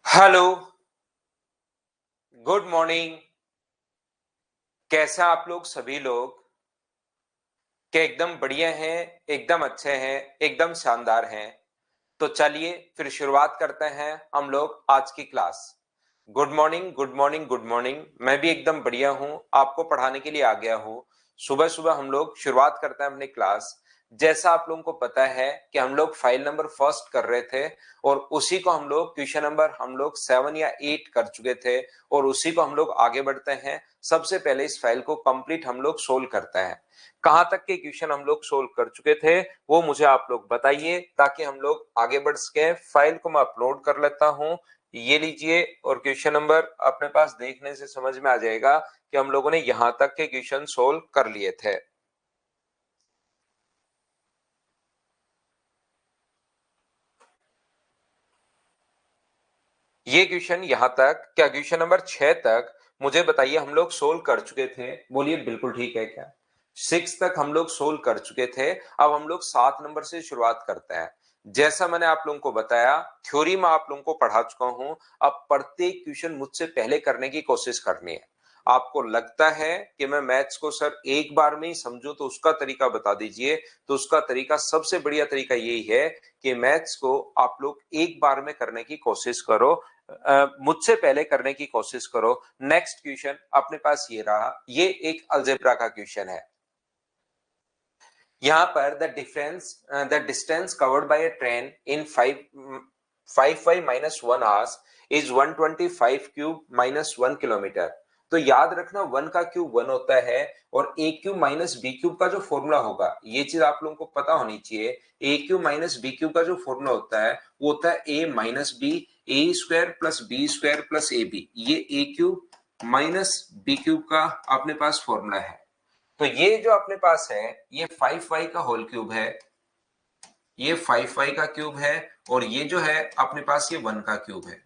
Hello, good morning. कैसा आप लोग सभी लोग? क्या एकदम बढ़िया हैं, एकदम अच्छे हैं, एकदम शानदार हैं? तो चलिए फिर शुरुआत करते हैं हम लोग आज की class. Good morning, good morning, good morning. मैं भी एकदम बढ़िया हूं, आपको पढ़ाने के लिए आ गया हूं। सुबह सुबह हम लोग शुरुआत करते हैं अपनी क्लास। जैसा आप लोगों को पता है कि हम लोग फाइल नंबर फर्स्ट कर रहे थे और उसी को हम लोग क्वेश्चन नंबर हम लोग 7 या 8 कर चुके थे और उसी को हम लोग आगे बढ़ते हैं। सबसे पहले इस फाइल को कंप्लीट हम लोग सोल्व करते हैं। कहां तक के क्वेश्चन हम लोग सोल्व कर चुके थे वो मुझे आप लोग बताइए ताकि हम लोग आगे बढ़ सके। फाइल को मैं अपलोड कर लेता हूं, ये लीजिए। और क्वेश्चन नंबर अपने पास देखने से समझ में आ जाएगा कि हम लोगों ने यहां तक के क्वेश्चन सोल्व कर लिए थे। ये क्वेश्चन यहां तक, क्या क्वेश्चन नंबर 6 तक मुझे बताइए हम लोग सोल्व कर चुके थे? बोलिए बिल्कुल ठीक है क्या? 6 तक हम लोग सोल्व कर चुके थे। अब हम लोग 7 नंबर से शुरुआत करते हैं। जैसा मैंने आप लोगों को बताया, थ्योरी में आप लोगों को पढ़ा चुका हूं। अब प्रत्येक क्वेश्चन मुझसे पहले करने की कोशिश करनी है। आपको लगता है कि मैं मैथ्स को सर एक बार में ही समझूं तो उसका तरीका बता दीजिए। तो उसका तरीका, सबसे बढ़िया तरीका यही है कि मैथ्स को आप लोग एक बार में करने की कोशिश करो। मुझसे पहले करने की कोशिश करो। नेक्स्ट क्वेश्चन अपने पास ये रहा, ये एक अलजेब्रा का क्वेश्चन है। यहां पर the distance covered by a train in 5 minus 1 hours is 125 cube minus 1 kilometre. तो याद रखना 1 का क्यूब 1 होता है और ए क्यूब माइनस बी क्यूब का जो फॉर्मूला होगा, ये चीज आप लोगों को पता होनी चाहिए। A cube minus B cube का जो फॉर्मूला होता है वो होता है A minus B, A square plus B square plus A B. ये A cube minus B cube का अपने पास फॉर्मूला है। तो ये जो अपने पास है ये 5y का होल क्यूब है, ये 5y का क्यूब है। और ये जो है अपने पास ये 1 का क्यूब है।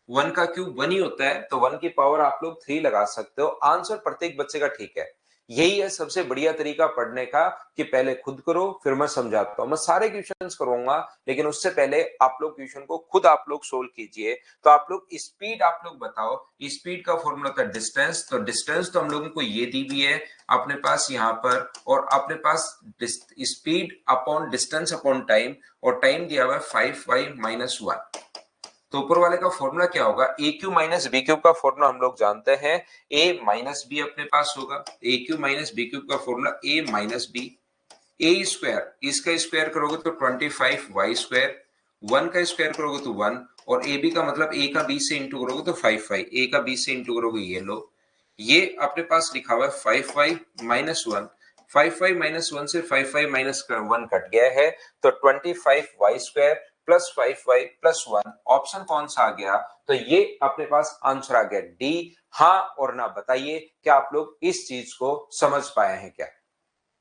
1 का क्यूब 1 ही होता है तो 1 की पावर आप लोग 3 लगा सकते हो। आंसर प्रत्येक बच्चे का ठीक है। यही है सबसे बढ़िया तरीका पढ़ने का कि पहले खुद करो फिर मैं समझाता हूं। मैं सारे क्वेश्चंस करूंगा लेकिन उससे पहले आप लोग क्वेश्चन को खुद आप लोग सोल्व कीजिए। तो आप लोग स्पीड आप लोग बताओ। स्पीड का फॉर्मूला था डिस्टेंस, तो डिस्टेंस तो हम लोगों को ये दी हुई है अपने पास यहाँ पर, और अपने पास speed upon distance upon time, और टाइम दिया हुआ है 5y माइनस 1। तो ऊपर वाले का फॉर्मूला क्या होगा? ए क्यू माइनस बी क्यूब का फॉर्मूला हम लोग जानते हैं। ए माइनस बी अपने पास होगा, ए क्यू माइनस बी क्यूब का formula A minus B. A square, इसका स्क्वायर करोगे तो 25 वाई स्क्वायर, 1 का स्क्वायर करोगे तो 1, और ए बी का मतलब ए का बी से इंटू करोगे तो 5y, ए का बी से इंटू करोगे ये लो। ये अपने पास लिखा हुआ है 5y माइनस 1। 5y माइनस 1 से 5y माइनस 1 कट गया है तो 25y square plus 5y plus 1। Option कौन सा आ गया? तो ये अपने पास आंसर आ गया डी। हाँ और ना बताइए क्या आप लोग इस चीज को समझ पाए हैं क्या?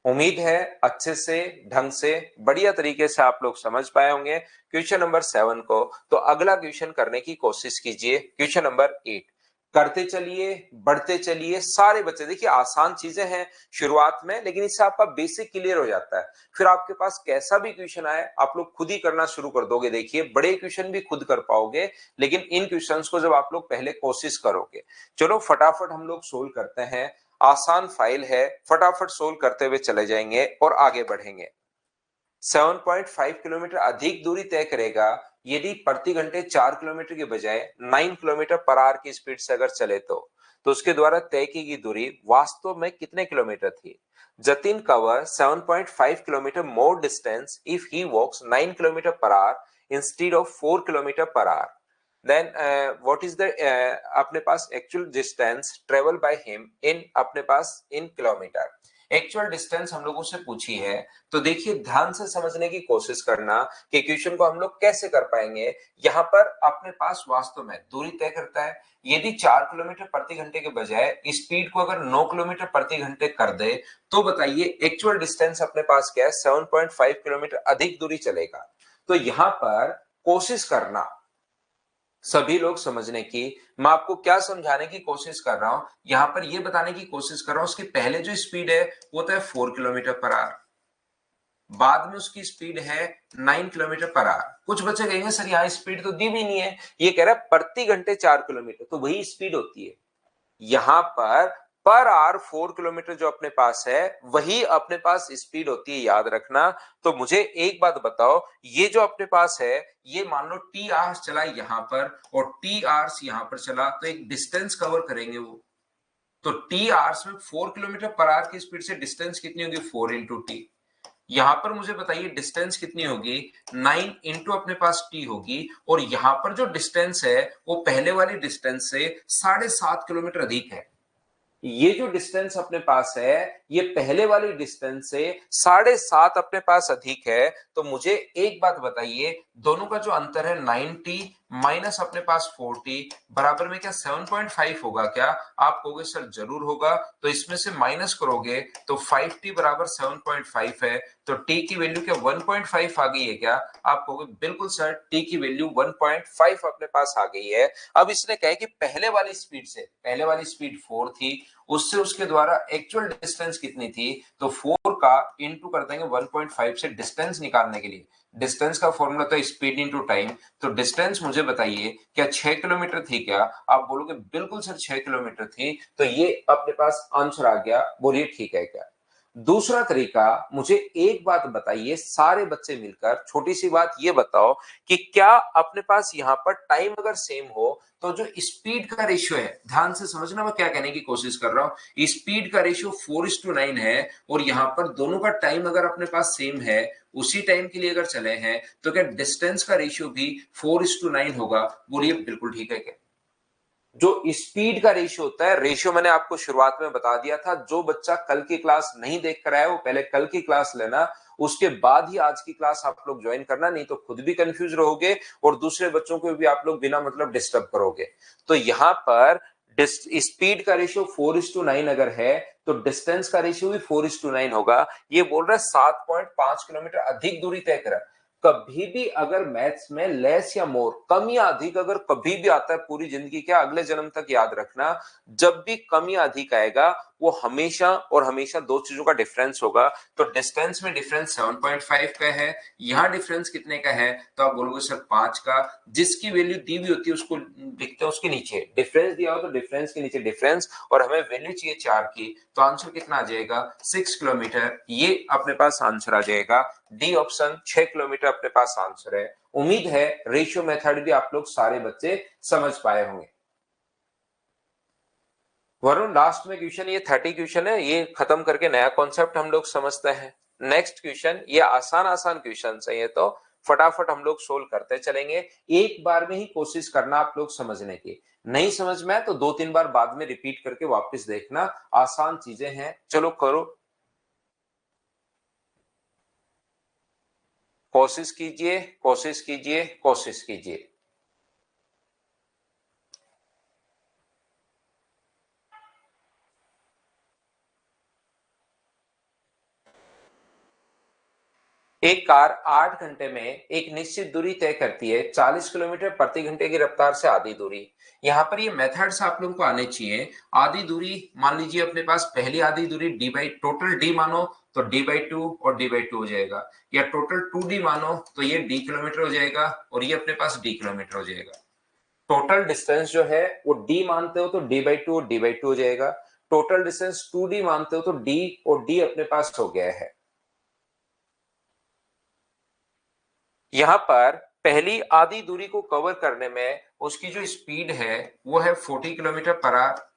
उम्मीद है अच्छे से, ढंग से, बढ़िया तरीके से आप लोग समझ पाए होंगे क्वेश्चन नंबर 7 को। तो अगला क्वेश्चन करने की कोशिश कीजिए, क्वेश्चन नंबर 8। करते चलिए, बढ़ते चलिए। सारे बच्चे देखिए आसान चीजें हैं शुरुआत में, लेकिन इससे आपका बेसिक क्लियर हो जाता है। फिर आपके पास कैसा भी क्वेश्चन आए आप लोग खुद ही करना शुरू कर दोगे। देखिए बड़े क्वेश्चन भी खुद कर पाओगे, लेकिन इन क्वेश्चंस को जब आप लोग पहले कोशिश करोगे। चलो फटाफट हम लोग सोल्व करते हैं। आसान फाइल है, फटाफट सोल्व करते हुए चले जाएंगे और आगे बढ़ेंगे। 7.5 किलोमीटर अधिक दूरी तय करेगा यदि प्रति घंटे 4 किलोमीटर के बजाय 9 किलोमीटर पर आवर की स्पीड से अगर चले तो उसके द्वारा तय की गई दूरी वास्तव में कितने किलोमीटर थी? Jatin cover 7.5 kilometre more distance if he walks 9 kilometre per hour instead of 4 kilometre per hour. Then what is the अपने पास actual distance travel by him in अपने पास इन किलोमीटर। एक्चुअल डिस्टेंस हम लोगों से पूछी है। तो देखिए ध्यान से समझने की कोशिश करना कि क्वेश्चन को हम लोग कैसे कर पाएंगे। यहाँ पर अपने पास वास्तव में दूरी तय करता है। यदि 4 किलोमीटर प्रति घंटे के बजाय स्पीड को अगर 9 किलोमीटर प्रति घंटे कर दे तो बताइए एक्चुअल डिस्टेंस अपने पास क्या है? 7.5 किलोमीटर अधिक दूरी चलेगा। तो यहाँ पर कोशिश करना सभी लोग समझने की। मैं आपको क्या समझाने की कोशिश कर रहा हूं, यहां पर यह बताने की कोशिश कर रहा हूं उसकी पहले जो स्पीड है वो तो है 4 किलोमीटर पर आवर। बाद में उसकी स्पीड है 9 किलोमीटर पर आवर। कुछ बच्चे कहेंगे सर यहाँ स्पीड तो दी भी नहीं है, ये कह रहा है प्रति घंटे 4 किलोमीटर, तो वही स्पीड होती है। यहां पर आवर 4 किलोमीटर जो अपने पास है वही अपने पास स्पीड होती है, याद रखना। तो मुझे एक बात बताओ, ये जो अपने पास है ये मान लो टी आवर्स चला यहां पर और टी आवर्स यहां पर चला, तो एक डिस्टेंस कवर करेंगे वो। तो टी आवर्स में 4 किलोमीटर पर आवर की स्पीड से डिस्टेंस कितनी होगी, 4 इंटू टी। यहां पर मुझे बताइए डिस्टेंस कितनी होगी, 9 इंटू अपने पास टी होगी, और यहां पर जो डिस्टेंस है वो पहले वाली डिस्टेंस से 7.5 किलोमीटर अधिक है। ये जो डिस्टेंस अपने पास है ये पहले वाली डिस्टेंस से 7.5 अपने पास अधिक है। तो मुझे एक बात बताइए, दोनों का जो अंतर है 9t माइनस अपने पास 4t बराबर में क्या 7.5 होगा क्या? आप कहोगे सर जरूर होगा। तो इसमें से माइनस करोगे तो 5t बराबर 7.5 है, तो t की वैल्यू क्या 1.5 आ गई है क्या? आप कहोगे बिल्कुल सर, t की वैल्यू 1.5 अपने पास आ गई है। अब इसने कहा कि पहले वाली स्पीड 4 थी, उससे उसके द्वारा एक्चुअल डिस्टेंस कितनी थी, तो 4 का इंटू कर देंगे 1.5 से डिस्टेंस निकालने के लिए। डिस्टेंस का फॉर्मूला तो स्पीड इंटू टाइम। तो डिस्टेंस मुझे बताइए क्या 6 किलोमीटर थी क्या? आप बोलोगे बिल्कुल सर 6 किलोमीटर थी, तो ये अपने पास आंसर आ गया। बोलिए ठीक है क्या? दूसरा तरीका, मुझे एक बात बताइए सारे बच्चे मिलकर, छोटी सी बात ये बताओ कि क्या अपने पास यहाँ पर टाइम अगर सेम हो तो जो स्पीड का रेशियो है, ध्यान से समझना मैं क्या कहने की कोशिश कर रहा हूं, स्पीड का रेशियो 4:9 है और यहाँ पर दोनों का टाइम अगर अपने पास सेम है, उसी टाइम के लिए अगर चले हैं, तो क्या डिस्टेंस का रेशियो भी 4:9 होगा? बोलिए बिल्कुल ठीक है क्या? जो स्पीड का रेशियो होता है, रेशियो मैंने आपको शुरुआत में बता दिया था। जो बच्चा कल की क्लास नहीं देख कर आया वो पहले कल की क्लास लेना, उसके बाद ही आज की क्लास आप लोग ज्वाइन करना, नहीं तो खुद भी कंफ्यूज रहोगे और दूसरे बच्चों को भी आप लोग बिना मतलब डिस्टर्ब करोगे। तो यहां पर स्पीड का रेशियो 4:9 अगर है तो डिस्टेंस का रेशियो भी 4:9 होगा। ये बोल रहा है 7.5 किलोमीटर अधिक दूरी तय करा। कभी भी अगर मैथ्स में लेस या मोर, कम या अधिक अगर कभी भी आता है पूरी जिंदगी, क्या अगले जन्म तक याद रखना, जब भी कम या अधिक आएगा वो हमेशा और हमेशा दो चीजों का डिफरेंस होगा। तो डिस्टेंस में डिफरेंस 7.5 का है, यहाँ डिफरेंस कितने का है? तो आप बोलोगे सर 5 का। जिसकी वैल्यू दी हुई होती है उसको लिखते हैं उसके नीचे डिफरेंस दिया हो तो डिफरेंस के नीचे डिफरेंस, और हमें वैल्यू चाहिए 4 की, तो आंसर कितना आ जाएगा 6 किलोमीटर। ये अपने पास आंसर आ जाएगा डी ऑप्शन, 6 किलोमीटर अपने पास आंसर है। उम्मीद है रेशियो मेथड भी आप लोग सारे बच्चे समझ पाए होंगे। वरुण लास्ट में क्वेश्चन, ये 30 क्वेश्चन है, ये खत्म करके नया कॉन्सेप्ट हम लोग समझते हैं। नेक्स्ट क्वेश्चन, ये आसान आसान क्वेश्चन है, ये तो फटाफट हम लोग सोल्व करते चलेंगे। एक बार में ही कोशिश करना आप लोग समझने की, नहीं समझ में तो 2-3 बार बाद में रिपीट करके वापस देखना। आसान चीजें हैं, चलो करो, कोशिश कीजिए कोशिश कीजिए कोशिश कीजिए। एक कार 8 घंटे में एक निश्चित दूरी तय करती है, 40 किलोमीटर प्रति घंटे की रफ्तार से आधी दूरी। यहाँ पर ये मेथड्स आप लोगों को आने चाहिए। आधी दूरी मान लीजिए अपने पास, पहली आधी दूरी डी बाई टोटल डी मानो तो डी/2 और डी/2 हो जाएगा, या टोटल 2d मानो तो ये d किलोमीटर हो जाएगा और ये अपने पास d किलोमीटर हो जाएगा। टोटल डिस्टेंस जो है वो d मानते हो तो d/2 और d/2 हो जाएगा। टोटल डिस्टेंस 2d मानते हो तो d और d अपने पास हो गया है। यहां पर पहली आधी दूरी को कवर करने में उसकी जो स्पीड है वो है 40 किलोमीटर पर आवर,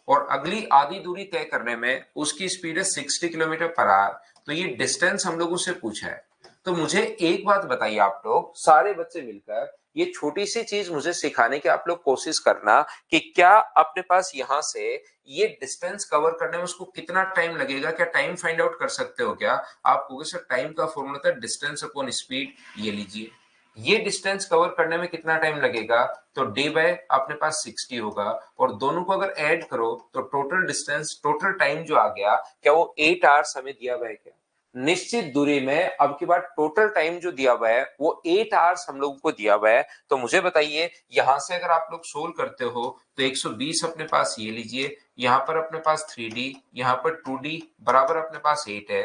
और अगली आधी दूरी तय करने में उसकी स्पीड है 60 किलोमीटर पर आवर। तो ये डिस्टेंस हम लोगों से पूछा है। तो मुझे एक बात बताइए, आप लोग सारे बच्चे मिलकर ये छोटी सी चीज मुझे सिखाने की आप लोग कोशिश करना कि क्या अपने पास यहां से ये डिस्टेंस कवर करने में उसको कितना टाइम लगेगा, क्या टाइम फाइंड आउट कर सकते हो क्या? आप कहोगे सर टाइम का फॉर्मूला था डिस्टेंस अपॉन स्पीड, ये लीजिए। ये डिस्टेंस कवर करने में कितना टाइम लगेगा, तो डी बाय अपने पास 60 होगा, और दोनों को अगर ऐड करो तो टोटल डिस्टेंस, टोटल टाइम जो आ गया, क्या वो 8 आवर्स हमें दिया हुआ है क्या? निश्चित दूरी में अब की बार टोटल टाइम जो दिया हुआ है वो 8 आवर्स हम लोगों को दिया हुआ है। तो मुझे बताइए यहां से अगर आप लोग सोल्व करते हो तो 120 अपने पास ये लीजिए, यहाँ पर अपने पास 3d, यहाँ पर 2d बराबर अपने पास 8 है।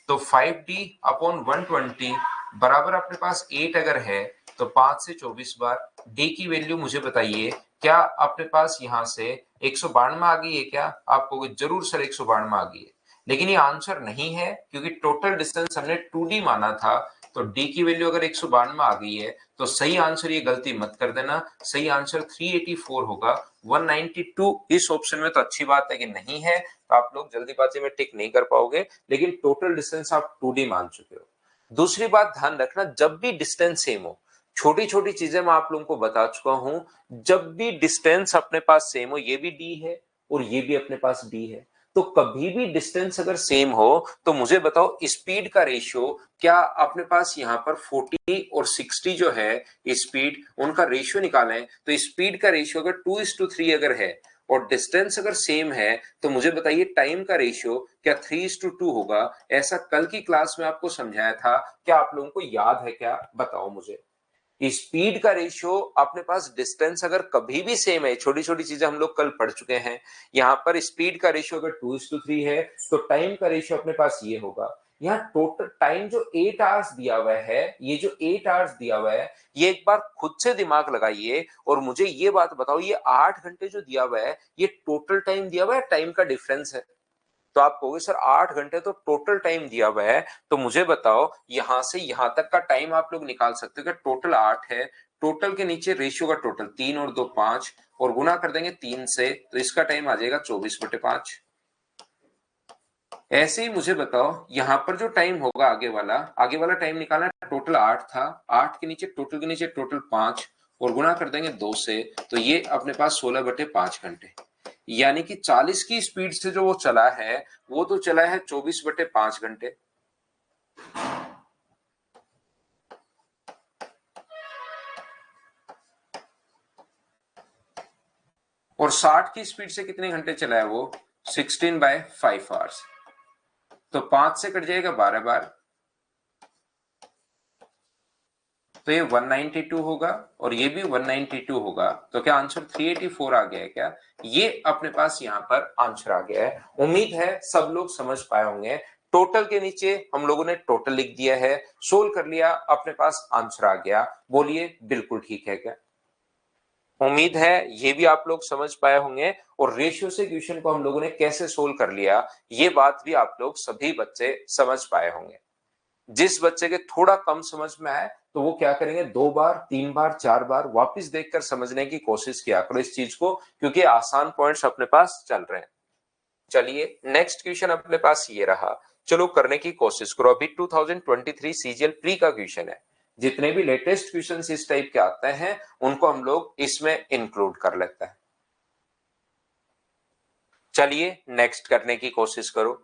तो 5d अपॉन 120 बराबर अपने पास 8 अगर है तो 5 से 24 बार। d की वैल्यू मुझे बताइए, क्या अपने पास यहाँ से 192 आ गई है क्या? आपको जरूर सर 192 आ गई है, लेकिन ये आंसर नहीं है क्योंकि टोटल डिस्टेंस हमने 2d माना था। तो d की वैल्यू अगर 192 आ गई है तो सही आंसर, ये गलती मत कर देना, सही आंसर 384 होगा। 192 इस ऑप्शन में तो अच्छी बात है कि नहीं है, तो आप लोग जल्दीबाजी में टिक नहीं कर पाओगे, लेकिन टोटल डिस्टेंस आप 2d मान चुके हो। दूसरी बात ध्यान रखना, जब भी डिस्टेंस सेम हो, छोटी छोटी चीजें मैं आप लोगों को बता चुका हूं, जब भी डिस्टेंस अपने पास सेम हो, ये भी d है और ये भी अपने पास d है, तो कभी भी डिस्टेंस अगर सेम हो तो मुझे बताओ स्पीड का रेशियो क्या अपने पास यहाँ पर 40 और 60 जो है स्पीड, उनका रेशियो निकालें तो स्पीड का रेशियो अगर 2:3 अगर है और डिस्टेंस अगर सेम है तो मुझे बताइए टाइम का रेशियो क्या 3:2 होगा? ऐसा कल की क्लास में आपको समझाया था, क्या आप लोगों को याद है क्या? बताओ मुझे। स्पीड का रेशियो अपने पास डिस्टेंस अगर कभी भी सेम है, छोटी छोटी चीजें हम लोग कल पढ़ चुके हैं, यहां पर स्पीड का रेशियो अगर 2:3 है तो टाइम का रेशियो अपने पास ये होगा। यहाँ टोटल टाइम जो 8 आवर्स दिया हुआ है, ये जो 8 आवर्स दिया हुआ है, ये एक बार खुद से दिमाग लगाइए और मुझे ये बात बताओ, ये 8 घंटे जो दिया हुआ है, ये टोटल टाइम दिया हुआ है, टाइम का डिफरेंस है? तो आप कहोगे सर 8 घंटे तो टोटल टाइम दिया हुआ है, तो मुझे बताओ यहां से यहां तक का टाइम आप लोग निकाल सकते हो कि टोटल 8 है, टोटल के नीचे रेशियो का टोटल 3 और 2 5 और गुना कर देंगे 3 से, तो इसका टाइम आ जाएगा 24/5। ऐसे ही मुझे बताओ यहां पर जो टाइम होगा आगे वाला टाइम निकालना, टोटल 8 था, 8 के नीचे टोटल 5 और गुना कर देंगे 2 से, तो ये अपने पास 16/5 घंटे, यानी कि 40 की स्पीड से जो वो चला है वो तो चला है 24/5 घंटे। और 60 की स्पीड से कितने घंटे चला है वो? 16/5 आवर्स। तो 5 से कट जाएगा 12 बार, तो ये 192 होगा और ये भी 192 होगा, तो क्या आंसर 384 आ गया है क्या? ये अपने पास यहाँ पर आंसर आ गया है। उम्मीद है सब लोग समझ पाए होंगे। टोटल के नीचे हम लोगों ने टोटल लिख दिया है, सोल्व कर लिया, अपने पास आंसर आ गया। बोलिए बिल्कुल ठीक है क्या? उम्मीद है ये भी आप लोग समझ पाए होंगे और रेशियो से क्वेश्चन को हम लोगों ने कैसे सोल्व कर लिया, ये बात भी आप लोग सभी बच्चे समझ पाए होंगे। जिस बच्चे के थोड़ा कम समझ में आए तो वो क्या करेंगे, 2 बार 3 बार 4 बार वापस देखकर समझने की कोशिश किया करो इस चीज को, क्योंकि आसान पॉइंट्स अपने पास चल रहे हैं। चलिए नेक्स्ट क्वेश्चन अपने पास ये रहा, चलो करने की कोशिश करो। अभी 2023 सीजीएल प्री का क्वेश्चन है, जितने भी लेटेस्ट क्वेश्चन इस टाइप के आते हैं उनको हम लोग इसमें इंक्लूड कर लेते हैं। चलिए नेक्स्ट करने की कोशिश करो।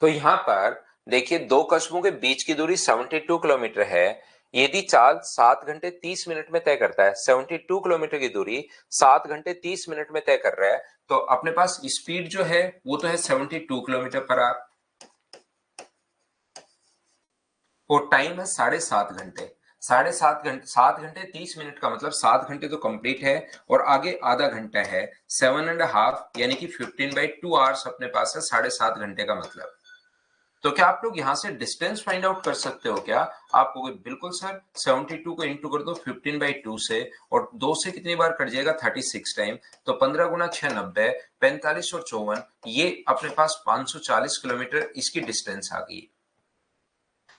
तो यहां पर देखिए, दो कस्बों के बीच की दूरी 72 किलोमीटर है। यदि चाल 7 घंटे 30 मिनट में तय करता है, 72 किलोमीटर की दूरी 7 घंटे 30 मिनट में तय कर रहा है, तो अपने पास स्पीड जो है वो तो है 72 किलोमीटर पर आवर और टाइम है 7.5 घंटे। 7 घंटे 30 मिनट का मतलब 7 घंटे तो कंप्लीट है और आगे आधा घंटा है, 7.5 यानी कि 15/2 आवर्स अपने पास है 7.5 घंटे का मतलब। तो क्या आप लोग यहां से डिस्टेंस फाइंड आउट कर सकते हो क्या? आप कहोगे बिल्कुल सर, 72 को इंटू कर दो 15/2 से और 2 से कितनी बार कट जाएगा 36 टाइम, तो 15 गुना 6 90, 45 और 54, ये अपने पास 540 किलोमीटर इसकी डिस्टेंस आ गई।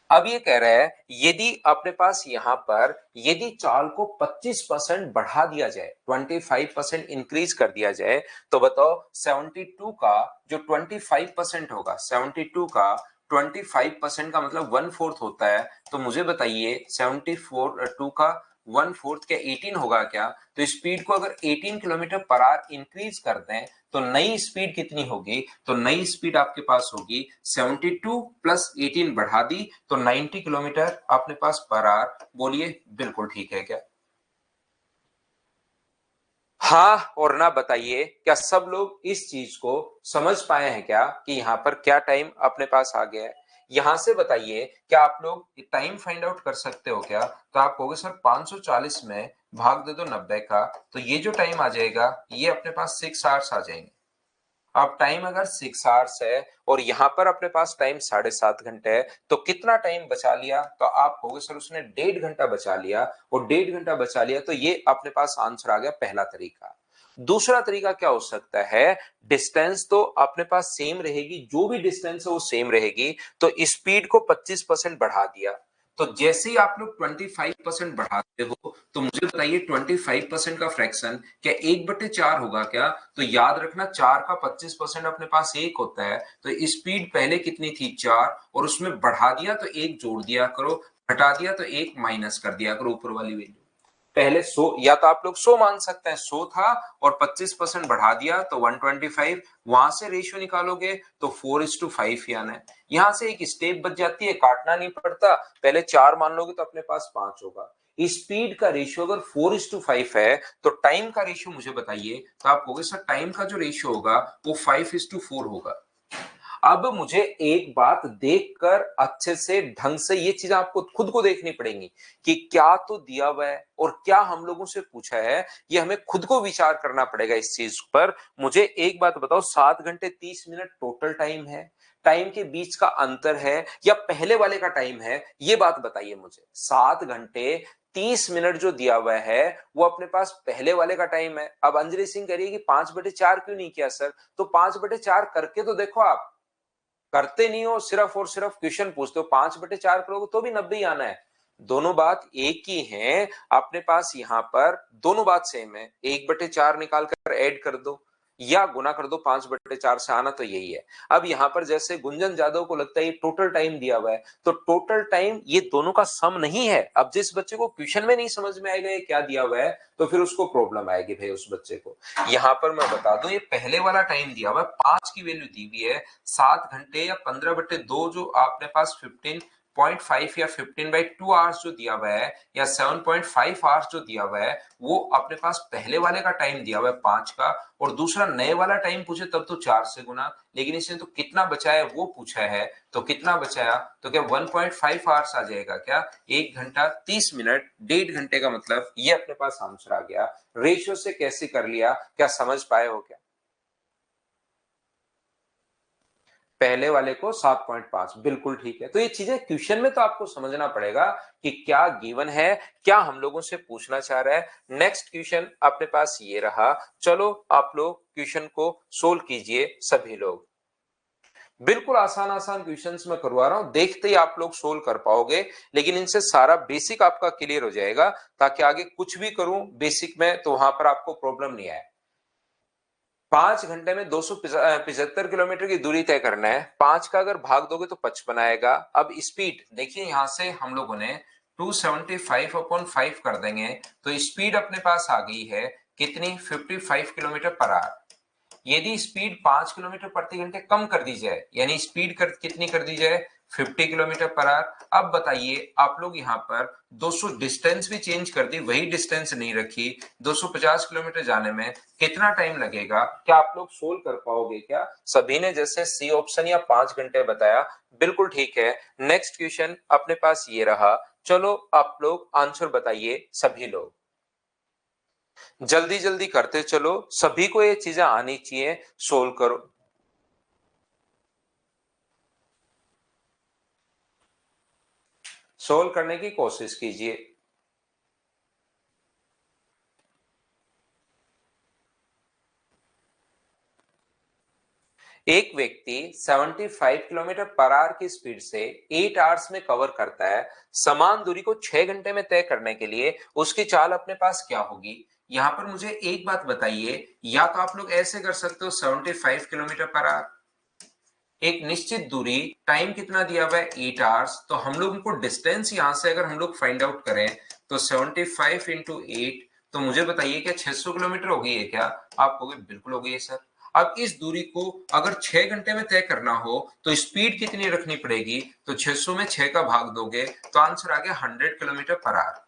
अब ये कह रहा है यदि अपने पास यहां पर यदि चाल को 25% बढ़ा दिया जाए, 25% इंक्रीज कर दिया जाए, तो बताओ 72 का जो 25% होगा, 72 का 25% का मतलब 1/4 होता है, तो मुझे बताइए 74 का 1/4 क्या 18 होगा क्या? तो स्पीड को अगर 18 किलोमीटर पर आवर इंक्रीज कर दें तो नई स्पीड कितनी होगी? तो नई स्पीड आपके पास होगी 72 प्लस 18 बढ़ा दी तो 90 किलोमीटर अपने पास पर आवर। बोलिए बिल्कुल ठीक है क्या? हाँ और ना बताइए, क्या सब लोग इस चीज को समझ पाए हैं क्या कि यहाँ पर क्या टाइम अपने पास आ गया है? यहां से बताइए, क्या आप लोग टाइम फाइंड आउट कर सकते हो क्या? तो आप कहोगे सर 540 में भाग दे दो 90 का, तो ये जो टाइम आ जाएगा ये अपने पास 6 आवर्स आ जाएंगे। अब टाइम अगर 6 आवर्स है और यहाँ पर अपने पास टाइम 7.5 घंटे है, तो कितना टाइम बचा लिया? तो आप कहोगे सर उसने 1.5 घंटा बचा लिया, और 1.5 घंटा बचा लिया, तो ये अपने पास आंसर आ गया पहला तरीका। दूसरा तरीका क्या हो सकता है? डिस्टेंस तो अपने पास सेम रहेगी, जो भी डिस्टेंस है वो सेम रहेगी, तो स्पीड को 25% बढ़ा दिया। तो जैसे ही आप लोग 25% बढ़ाते हो, तो मुझे बताइए 25% का फ्रैक्शन क्या 1/4 होगा क्या? तो याद रखना 4 का 25% अपने पास 1 होता है, तो स्पीड पहले कितनी थी 4, और उसमें बढ़ा दिया तो 1 जोड़ दिया करो, घटा दिया तो 1 माइनस कर दिया करो ऊपर वाली वैल्यू। पहले 100, या तो आप लोग 100 मान सकते हैं, 100 था और 25% बढ़ा दिया तो 125, वहां से रेशियो निकालोगे तो 4:5 ही आना है। यहां से एक स्टेप बच जाती है, काटना नहीं पड़ता, पहले 4 मान लोगे तो अपने पास 5 होगा। स्पीड का रेशियो अगर 4:5 है, तो टाइम का रेशियो मुझे बताइए, तो आप कहोगे सर टाइम का जो रेशियो होगा वो 5:4 होगा। अब मुझे एक बात देखकर अच्छे से ढंग से ये चीज आपको खुद को देखनी पड़ेगी कि क्या तो दिया हुआ है और क्या हम लोगों से पूछा है, ये हमें खुद को विचार करना पड़ेगा इस चीज पर। मुझे एक बात बताओ, 7 घंटे 30 मिनट टोटल टाइम है, टाइम के बीच का अंतर है या पहले वाले का टाइम है, ये बात बताइए मुझे। 7 घंटे 30 मिनट जो दिया हुआ है वो अपने पास पहले वाले का टाइम है। अब अंजलि सिंह करिए कि 5/4 क्यों नहीं किया सर? तो 5/4 करके तो देखो, आप करते नहीं हो, सिर्फ और सिर्फ क्वेश्चन पूछते हो। 5/4 करोगे तो भी 90 ही आना है। दोनों बात एक ही है अपने पास, यहाँ पर दोनों बात सेम है। 1/4 निकाल कर ऐड कर दो या गुना कर दो 5/4 से, आना तो यही है। अब यहाँ पर जैसे गुंजन जादव को लगता है ये टोटल टाइम दिया हुआ है, तो टोटल टाइम ये दोनों का सम नहीं है। अब जिस बच्चे को क्वेश्चन में नहीं समझ में आएगा ये क्या दिया हुआ है, तो फिर उसको प्रॉब्लम आएगी भाई उस बच्चे को। यहाँ पर मैं बता दूं, ये पहले वाला टाइम दिया हुआ है, 5 की वैल्यू दी हुई है। 7 घंटे या 15/2 जो आपने पास 15.5 या 15/2 आवर्स जो दिया हुआ है, या 7.5 आवर्स जो दिया हुआ है, वो अपने पास पहले वाले का टाइम दिया हुआ है 5 का, और दूसरा नए वाला टाइम पूछे तब तो 4 से गुना, लेकिन इसने तो कितना बचाया वो पूछा है, तो कितना बचाया? तो क्या 1.5 आवर्स आ जाएगा क्या? 1 घंटा 30 मिनट, 1.5 घंटे का मतलब ये अपने पास आंसर आ गया। रेशियो से कैसे कर लिया, क्या समझ पाए हो क्या? पहले वाले को 7.5, बिल्कुल ठीक है। तो ये चीजें क्वेश्चन में तो आपको समझना पड़ेगा कि क्या गिवन है, क्या हम लोगों से पूछना चाह रहा है। नेक्स्ट क्वेश्चन अपने पास ये रहा, चलो आप लोग क्वेश्चन को सोल्व कीजिए सभी लोग। बिल्कुल आसान आसान क्वेश्चंस मैं करवा रहा हूं, देखते ही आप लोग सोल्व कर पाओगे, लेकिन इनसे सारा बेसिक आपका क्लियर हो जाएगा, ताकि आगे कुछ भी करूं बेसिक में तो वहां पर आपको प्रॉब्लम नहीं आए। 5 घंटे में 275 किलोमीटर की दूरी तय करना है। 5 का अगर भाग दोगे तो 55 आएगा। अब स्पीड देखिए, यहां से हम लोगों ने 275/5 कर देंगे, तो स्पीड अपने पास आ गई है कितनी? 55 किलोमीटर पर आवर। यदि स्पीड 5 किलोमीटर प्रति घंटे कम कर दी जाए, यानी स्पीड कितनी कर दी जाए? 50 किलोमीटर पर आवर। अब बताइए आप लोग यहाँ पर 200 डिस्टेंस भी चेंज कर दी, वही डिस्टेंस नहीं रखी, 250 किलोमीटर जाने में कितना टाइम लगेगा? क्या आप लोग सोल्व कर पाओगे क्या? सभी ने जैसे सी ऑप्शन या 5 घंटे बताया, बिल्कुल ठीक है। नेक्स्ट क्वेश्चन अपने पास ये रहा, चलो आप लोग आंसर बताइए सभी लोग, जल्दी जल्दी करते चलो, सभी को ये चीजें आनी चाहिए। सोल्व करो, सोल्व करने की कोशिश कीजिए। एक व्यक्ति 75 किलोमीटर पर आवर की स्पीड से 8 आवर्स में कवर करता है। समान दूरी को 6 घंटे में तय करने के लिए उसकी चाल अपने पास क्या होगी? यहां पर मुझे एक बात बताइए, या तो आप लोग ऐसे कर सकते हो 75 किलोमीटर पर आवर, एक निश्चित दूरी, टाइम कितना दिया हुआ है 8 आवर्स, तो हम लोग को डिस्टेंस यहां से अगर हम लोग फाइंड आउट करें तो 75 इंटू 8, तो मुझे बताइए क्या 600 किलोमीटर हो गई है क्या? आप कहोगे बिल्कुल हो गई है सर। अब इस दूरी को अगर 6 घंटे में तय करना हो तो स्पीड कितनी रखनी पड़ेगी? तो 600 में 6 का भाग दोगे तो आंसर आ गया 100 किलोमीटर पर आवर।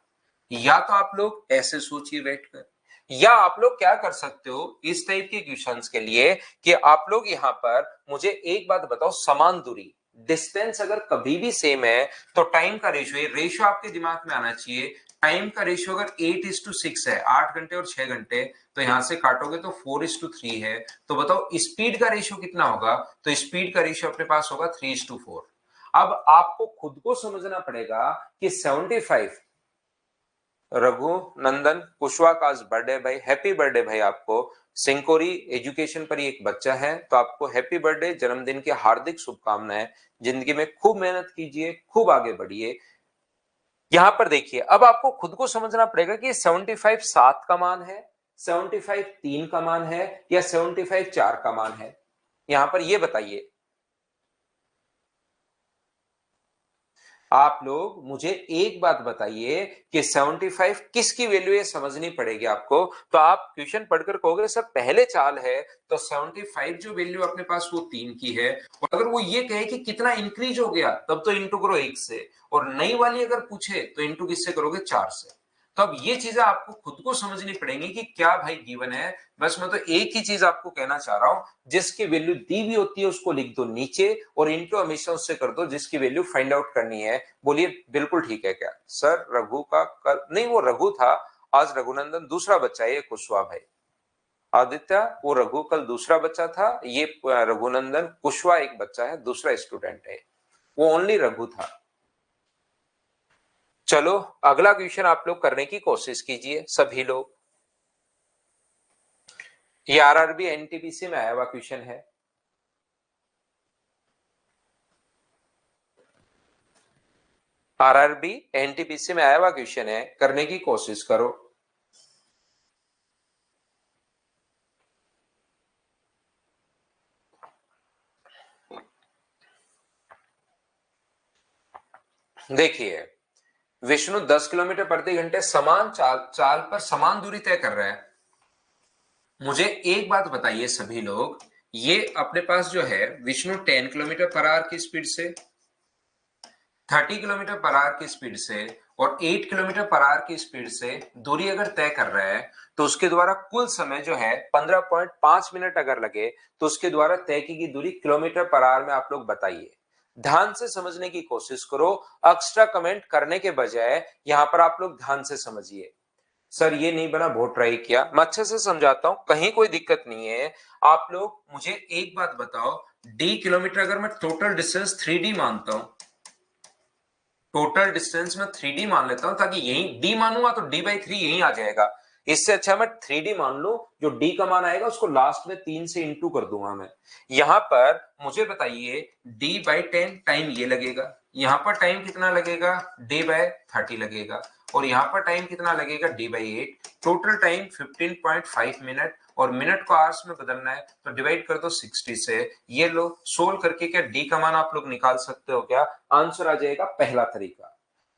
या तो आप लोग ऐसे सोचिए बैठकर, या आप लोग क्या कर सकते हो इस टाइप के क्वेश्चंस के लिए कि आप लोग यहां पर मुझे एक बात बताओ, समान दूरी डिस्टेंस अगर कभी भी सेम है तो टाइम का रेशियो, ये रेशियो आपके दिमाग में आना चाहिए। टाइम का रेशियो अगर 8:6 है, 8 घंटे और 6 घंटे, तो यहां से काटोगे तो 4:3 है। तो बताओ स्पीड का रेशियो कितना होगा? तो स्पीड का रेशियो अपने पास होगा 3:4। अब आपको खुद को समझना पड़ेगा कि 75 रघुनंदन कुशवाहा का आज बर्थडे भाई, हैप्पी बर्थडे भाई आपको। सिंकोरी एजुकेशन पर ही एक बच्चा है, तो आपको हैप्पी बर्थडे, जन्मदिन की हार्दिक शुभकामनाएं। जिंदगी में खूब मेहनत कीजिए, खूब आगे बढ़िए। यहां पर देखिए, अब आपको खुद को समझना पड़ेगा कि 75 7 का मान है, 75 3 का मान है, या 75 4 का मान है। यहां पर ये बताइए आप लोग, मुझे एक बात बताइए कि 75 किसकी वैल्यू है, समझनी पड़ेगी आपको। तो आप क्वेश्चन पढ़कर कहोगे सर पहले चाल है तो 75 जो वैल्यू अपने पास वो 3 की है, और अगर वो ये कहे कि कितना इंक्रीज हो गया तब तो इंटू करो 1 से, और नई वाली अगर पूछे तो इंटू किससे करोगे? 4 से। तो अब ये चीजें आपको खुद को समझनी पड़ेंगी कि क्या भाई गिवन है। बस मैं तो एक ही चीज आपको कहना चाह रहा हूं, जिसकी वैल्यू दी भी होती है उसको लिख दो नीचे, और इंटू हमेशा उससे कर दो जिसकी वैल्यू फाइंड आउट करनी है। बोलिए बिल्कुल ठीक है क्या? सर रघु का कल नहीं, वो रघु था, आज रघुनंदन दूसरा बच्चा है, ये कुशवाहा भाई। आदित्य वो रघु कल दूसरा बच्चा था, ये रघुनंदन कुशवाहा एक बच्चा है, दूसरा स्टूडेंट है, वो ओनली रघु था। चलो अगला क्वेश्चन आप लोग करने की कोशिश कीजिए सभी लोग। ये आरआरबी एनटीपीसी में आया हुआ क्वेश्चन है। आरआरबी एनटीपीसी में आया हुआ क्वेश्चन है, करने की कोशिश करो। देखिए, विष्णु 10 किलोमीटर प्रति घंटे समान चाल पर समान दूरी तय कर रहा है। मुझे एक बात बताइए सभी लोग, ये अपने पास जो है विष्णु 10 किलोमीटर पर आवर की स्पीड से, 30 किलोमीटर पर आवर की स्पीड से और 8 किलोमीटर पर आवर की स्पीड से दूरी अगर तय कर रहा है, तो उसके द्वारा कुल समय जो है 15.5 मिनट अगर लगे, तो उसके द्वारा तय की गई दूरी किलोमीटर पर आवर में आप लोग बताइए। ध्यान से समझने की कोशिश करो, एक्स्ट्रा कमेंट करने के बजाय यहां पर आप लोग ध्यान से समझिए। सर ये नहीं बना, बहुत ट्राई किया, मैं अच्छे से समझाता हूं, कहीं कोई दिक्कत नहीं है। आप लोग मुझे एक बात बताओ, डी किलोमीटर अगर मैं टोटल डिस्टेंस 3D मानता हूं, टोटल डिस्टेंस में 3D मान लेता हूं, ताकि यही d मानूंगा तो d/3 यही आ जाएगा। इससे अच्छा मैं 3D मान लू, जो d का मान आएगा उसको लास्ट में 3 से इंटू कर दूंगा मैं। यहां पर मुझे बताइए d/10 टाइम ये लगेगा, यहां पर टाइम कितना लगेगा? d/30 लगेगा, और यहां पर टाइम कितना लगेगा? d/8। टोटल टाइम 15.5 मिनट, और मिनट को आवर्स में बदलना है तो डिवाइड कर दो 60 से। ये लो सोल्व करके क्या डी का मान आप लोग निकाल सकते हो क्या? आंसर आ जाएगा पहला तरीका।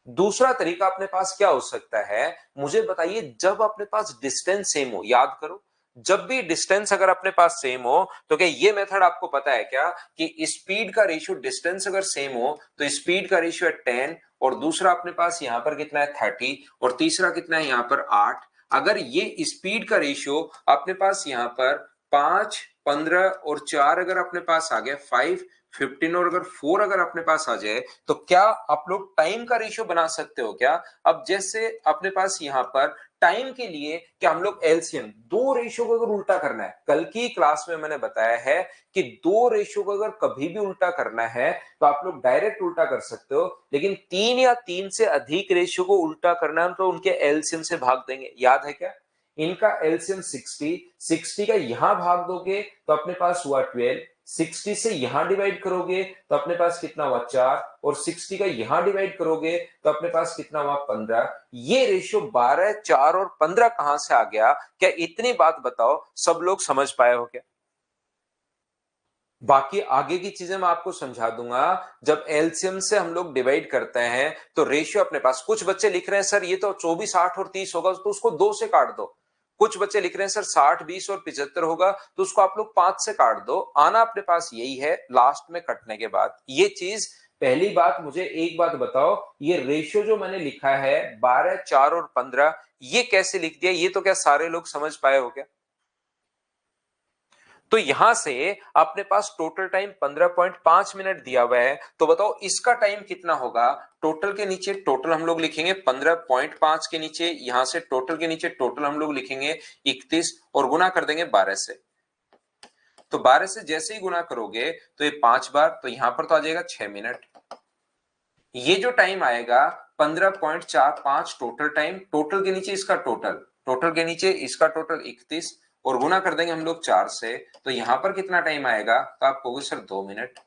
दूसरा तरीका अपने पास क्या हो सकता है, मुझे बताइए, जब अपने पास डिस्टेंस सेम हो, याद करो, जब भी डिस्टेंस अगर अपने पास सेम हो, तो क्या ये मेथड आपको पता है क्या कि स्पीड का रेशियो, डिस्टेंस अगर सेम हो तो स्पीड का रेशियो है 10, और दूसरा अपने पास यहां पर कितना है 30, और तीसरा कितना है यहां पर 8। अगर ये स्पीड का रेशियो अपने पास यहां पर 5, 15 और 4 अगर अपने पास आ गया 5, 15, और अगर 4 अगर अपने पास आ जाए, तो क्या आप लोग टाइम का रेशियो बना सकते हो क्या? अब जैसे अपने पास यहां पर टाइम के लिए क्या हम लोग एलसीएम, दो रेशियो को अगर उल्टा करना है, कल की क्लास में मैंने बताया है कि दो रेशियो को अगर कभी भी उल्टा करना है तो आप लोग डायरेक्ट उल्टा कर सकते हो, लेकिन 3 या 3 से अधिक रेशियो को उल्टा करना है तो उनके एलसीएम से भाग देंगे, याद है क्या? इनका एलसीएम 60, 60 का यहां भाग दोगे तो अपने पास हुआ 12, 60 से यहां डिवाइड करोगे तो अपने पास कितना हुआ 4, और 60 का यहां डिवाइड करोगे तो अपने पास कितना हुआ 15। ये रेशियो 12, 4 और 15 कहां से आ गया? क्या इतनी बात बताओ सब लोग समझ पाए हो क्या? बाकी आगे की चीजें मैं आपको समझा दूंगा। जब एलसीएम से हम लोग डिवाइड करते हैं तो रेशियो अपने पास, कुछ बच्चे लिख रहे हैं सर ये तो 24, 8 और 30 होगा, तो उसको 2 से काट दो। कुछ बच्चे लिख रहे हैं सर 60, 20 और 75 होगा, तो उसको आप लोग 5 से काट दो। आना अपने पास यही है, लास्ट में कटने के बाद ये चीज पहली बात, मुझे एक बात बताओ, ये रेशियो जो मैंने लिखा है 12, 4 और 15, ये कैसे लिख दिया? ये तो क्या सारे लोग समझ पाए हो क्या? तो यहां से अपने पास टोटल टाइम 15.5 मिनट दिया हुआ है, तो बताओ इसका टाइम कितना होगा? टोटल के नीचे टोटल हम लोग लिखेंगे 15.5 के नीचे, यहां से टोटल के नीचे टोटल हम लोग लिखेंगे 31 और गुना कर देंगे 12 से। तो 12 से जैसे ही गुना करोगे तो ये 5 बार, तो यहां पर तो आ जाएगा 6 मिनट। ये जो टाइम आएगा 15.45 टोटल टाइम, टोटल के नीचे इसका टोटल, टोटल के नीचे इसका टोटल 31 और गुना कर देंगे हम लोग 4 से, तो यहां पर कितना टाइम आएगा? तो आप कहोगे सर 2 मिनट।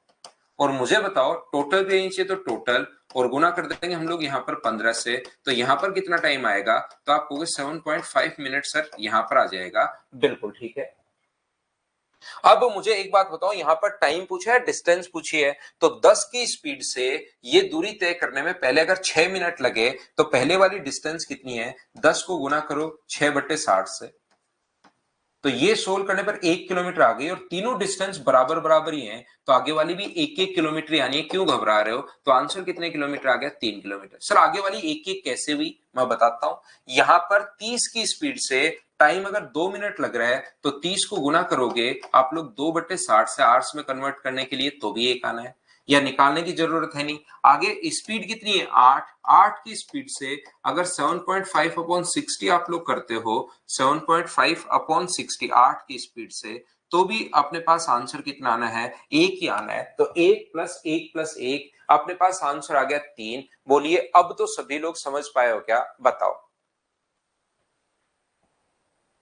और मुझे बताओ टोटल के नीचे तो टोटल और गुना कर देंगे हम लोग यहाँ पर 15 से, तो यहां पर कितना टाइम आएगा? तो आप कहोगे 7.5 मिनट सर, यहां पर आ जाएगा। बिल्कुल ठीक है। अब मुझे एक बात बताओ, यहां पर टाइम पूछा है, डिस्टेंस पूछी है, तो 10 की स्पीड से ये दूरी तय करने में पहले अगर 6 मिनट लगे तो पहले वाली डिस्टेंस कितनी है? 10 को गुना करो 6/60 से, तो ये सोल्व करने पर 1 किलोमीटर आ गई और तीनों डिस्टेंस बराबर बराबर ही हैं, तो आगे वाली भी 1-1 किलोमीटर आनी है। क्यों घबरा रहे हो? तो आंसर कितने किलोमीटर आ गया? 3 किलोमीटर। सर आगे वाली 1-1 कैसे हुई, मैं बताता हूं। यहां पर 30 की स्पीड से टाइम अगर 2 मिनट लग रहा है तो 30 को गुना करोगे आप लोग 2/60 से आवर्स में कन्वर्ट करने के लिए, तो भी 1 आना है, या निकालने की जरूरत है नहीं। आगे स्पीड कितनी है? 8। 8 की स्पीड से अगर 7.5/60 आप लोग करते हो, 7.5/60 8 की स्पीड से, तो भी अपने पास आंसर कितना आना है? 1 ही आना है। तो 1 + 1 + 1 अपने पास आंसर आ गया 3। बोलिए अब तो सभी लोग समझ पाए हो क्या? बताओ।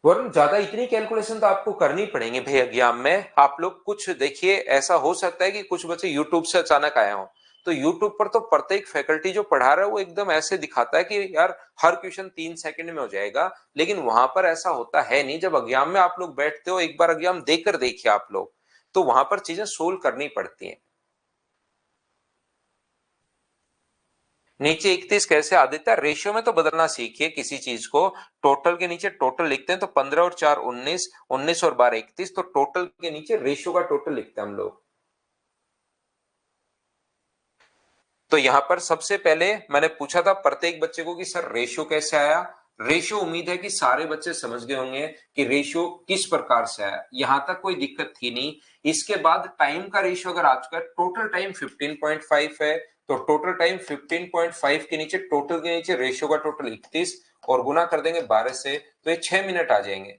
वरुण, ज्यादा इतनी कैलकुलेशन तो आपको करनी पड़ेगी भाई एग्जाम में। आप लोग कुछ देखिए, ऐसा हो सकता है कि कुछ बच्चे यूट्यूब से अचानक आए हों, तो यूट्यूब पर तो प्रत्येक फैकल्टी जो पढ़ा रहा है वो एकदम ऐसे दिखाता है कि यार हर क्वेश्चन 3 सेकंड में हो जाएगा, लेकिन वहां पर ऐसा होता है नहीं। जब एग्जाम में आप लोग बैठते हो, एक बार एग्जाम देकर देखिए आप लोग, तो वहां पर चीजें सोल्व करनी पड़ती हैं। नीचे 31 कैसे? आदित्य रेशियो में तो बदलना सीखिए किसी चीज को। टोटल के नीचे टोटल लिखते हैं तो 15 और 4 19, 19 और 12 31, तो टोटल के नीचे रेशियो का टोटल लिखते हैं हम लोग। तो यहां पर सबसे पहले मैंने पूछा था प्रत्येक बच्चे को कि सर रेशियो कैसे आया। रेशियो उम्मीद है कि सारे बच्चे समझ गए होंगे कि रेशियो किस प्रकार से आया, यहां तक कोई दिक्कत थी नहीं। इसके बाद टाइम का रेशियो अगर आ चुका है, टोटल टाइम 15.5 है, तो टोटल टाइम 15.5 के नीचे टोटल के नीचे रेशियो का टोटल 31 और गुना कर देंगे 12 से, तो ये 6 मिनट आ जाएंगे।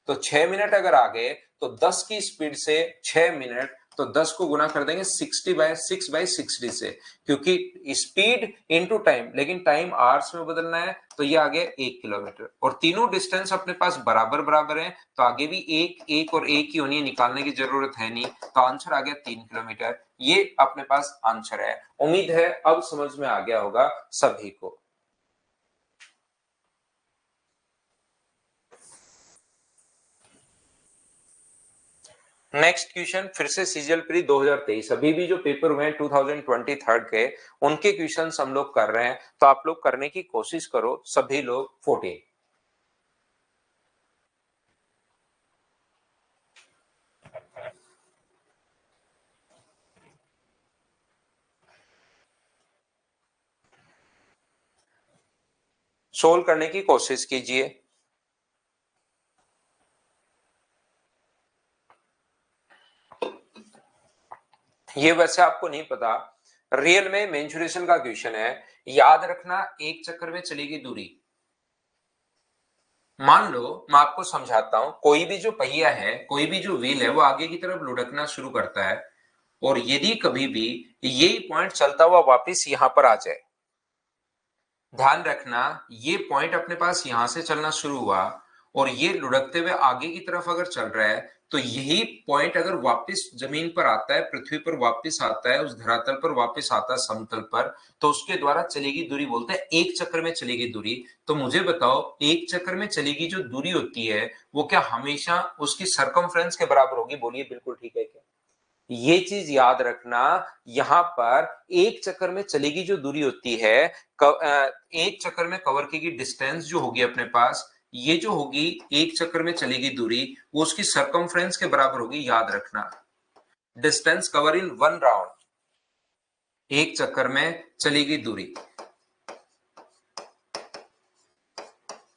तो 6 मिनट अगर आ गए तो 10 की स्पीड से 6 मिनट, तो 10 को गुना कर देंगे 60/6/60 से, क्योंकि स्पीड इनटू टाइम, लेकिन टाइम आवर्स में बदलना है, तो ये आ गया 1 किलोमीटर। और तीनों डिस्टेंस अपने पास बराबर बराबर है, तो आगे भी 1-1 और 1 ही होनी है, निकालने की जरूरत है नहीं। तो आंसर आ गया 3 किलोमीटर। ये अपने पास आंसर है। उम्मीद है अब समझ में आ गया होगा सभी को। नेक्स्ट क्वेश्चन फिर से सीजीएल प्री 2023, अभी भी जो पेपर हुए हैं 2023 के, उनके क्वेश्चंस हम लोग कर रहे हैं, तो आप लोग करने की कोशिश करो सभी लोग। 14 सोल्व करने की कोशिश कीजिए। ये वैसे आपको नहीं पता, रियल में मेंसुरेशन का क्वेश्चन है। याद रखना, एक चक्कर में चलेगी दूरी। मान लो मैं आपको समझाता हूं, कोई भी जो पहिया है, कोई भी जो व्हील है, वो आगे की तरफ लुढ़कना शुरू करता है, और यदि कभी भी यही पॉइंट चलता हुआ वापस यहां पर आ जाए, ध्यान रखना ये पॉइंट अपने पास यहां से चलना शुरू हुआ और ये लुढ़कते हुए आगे की तरफ अगर चल रहा है, तो यही पॉइंट अगर वापस जमीन पर आता है, पृथ्वी पर वापस आता है, उस धरातल पर वापस आता है, समतल पर, तो उसके द्वारा चलेगी दूरी बोलते हैं एक चक्कर में चलेगी दूरी। तो मुझे बताओ, एक चक्कर में चलेगी जो दूरी होती है वो क्या हमेशा उसकी सरकमफ्रेंस के बराबर होगी? बोलिए बिल्कुल ठीक है क्या? ये चीज याद रखना, यहां पर एक चक्कर में चलेगी जो दूरी होती है, एक चक्कर में कवर की डिस्टेंस जो होगी अपने पास, ये जो होगी एक चक्कर में चलेगी दूरी, वो उसकी सरकमफ्रेंस के बराबर होगी। याद रखना, डिस्टेंस कवर इन 1 राउंड एक चक्कर में चली गई दूरी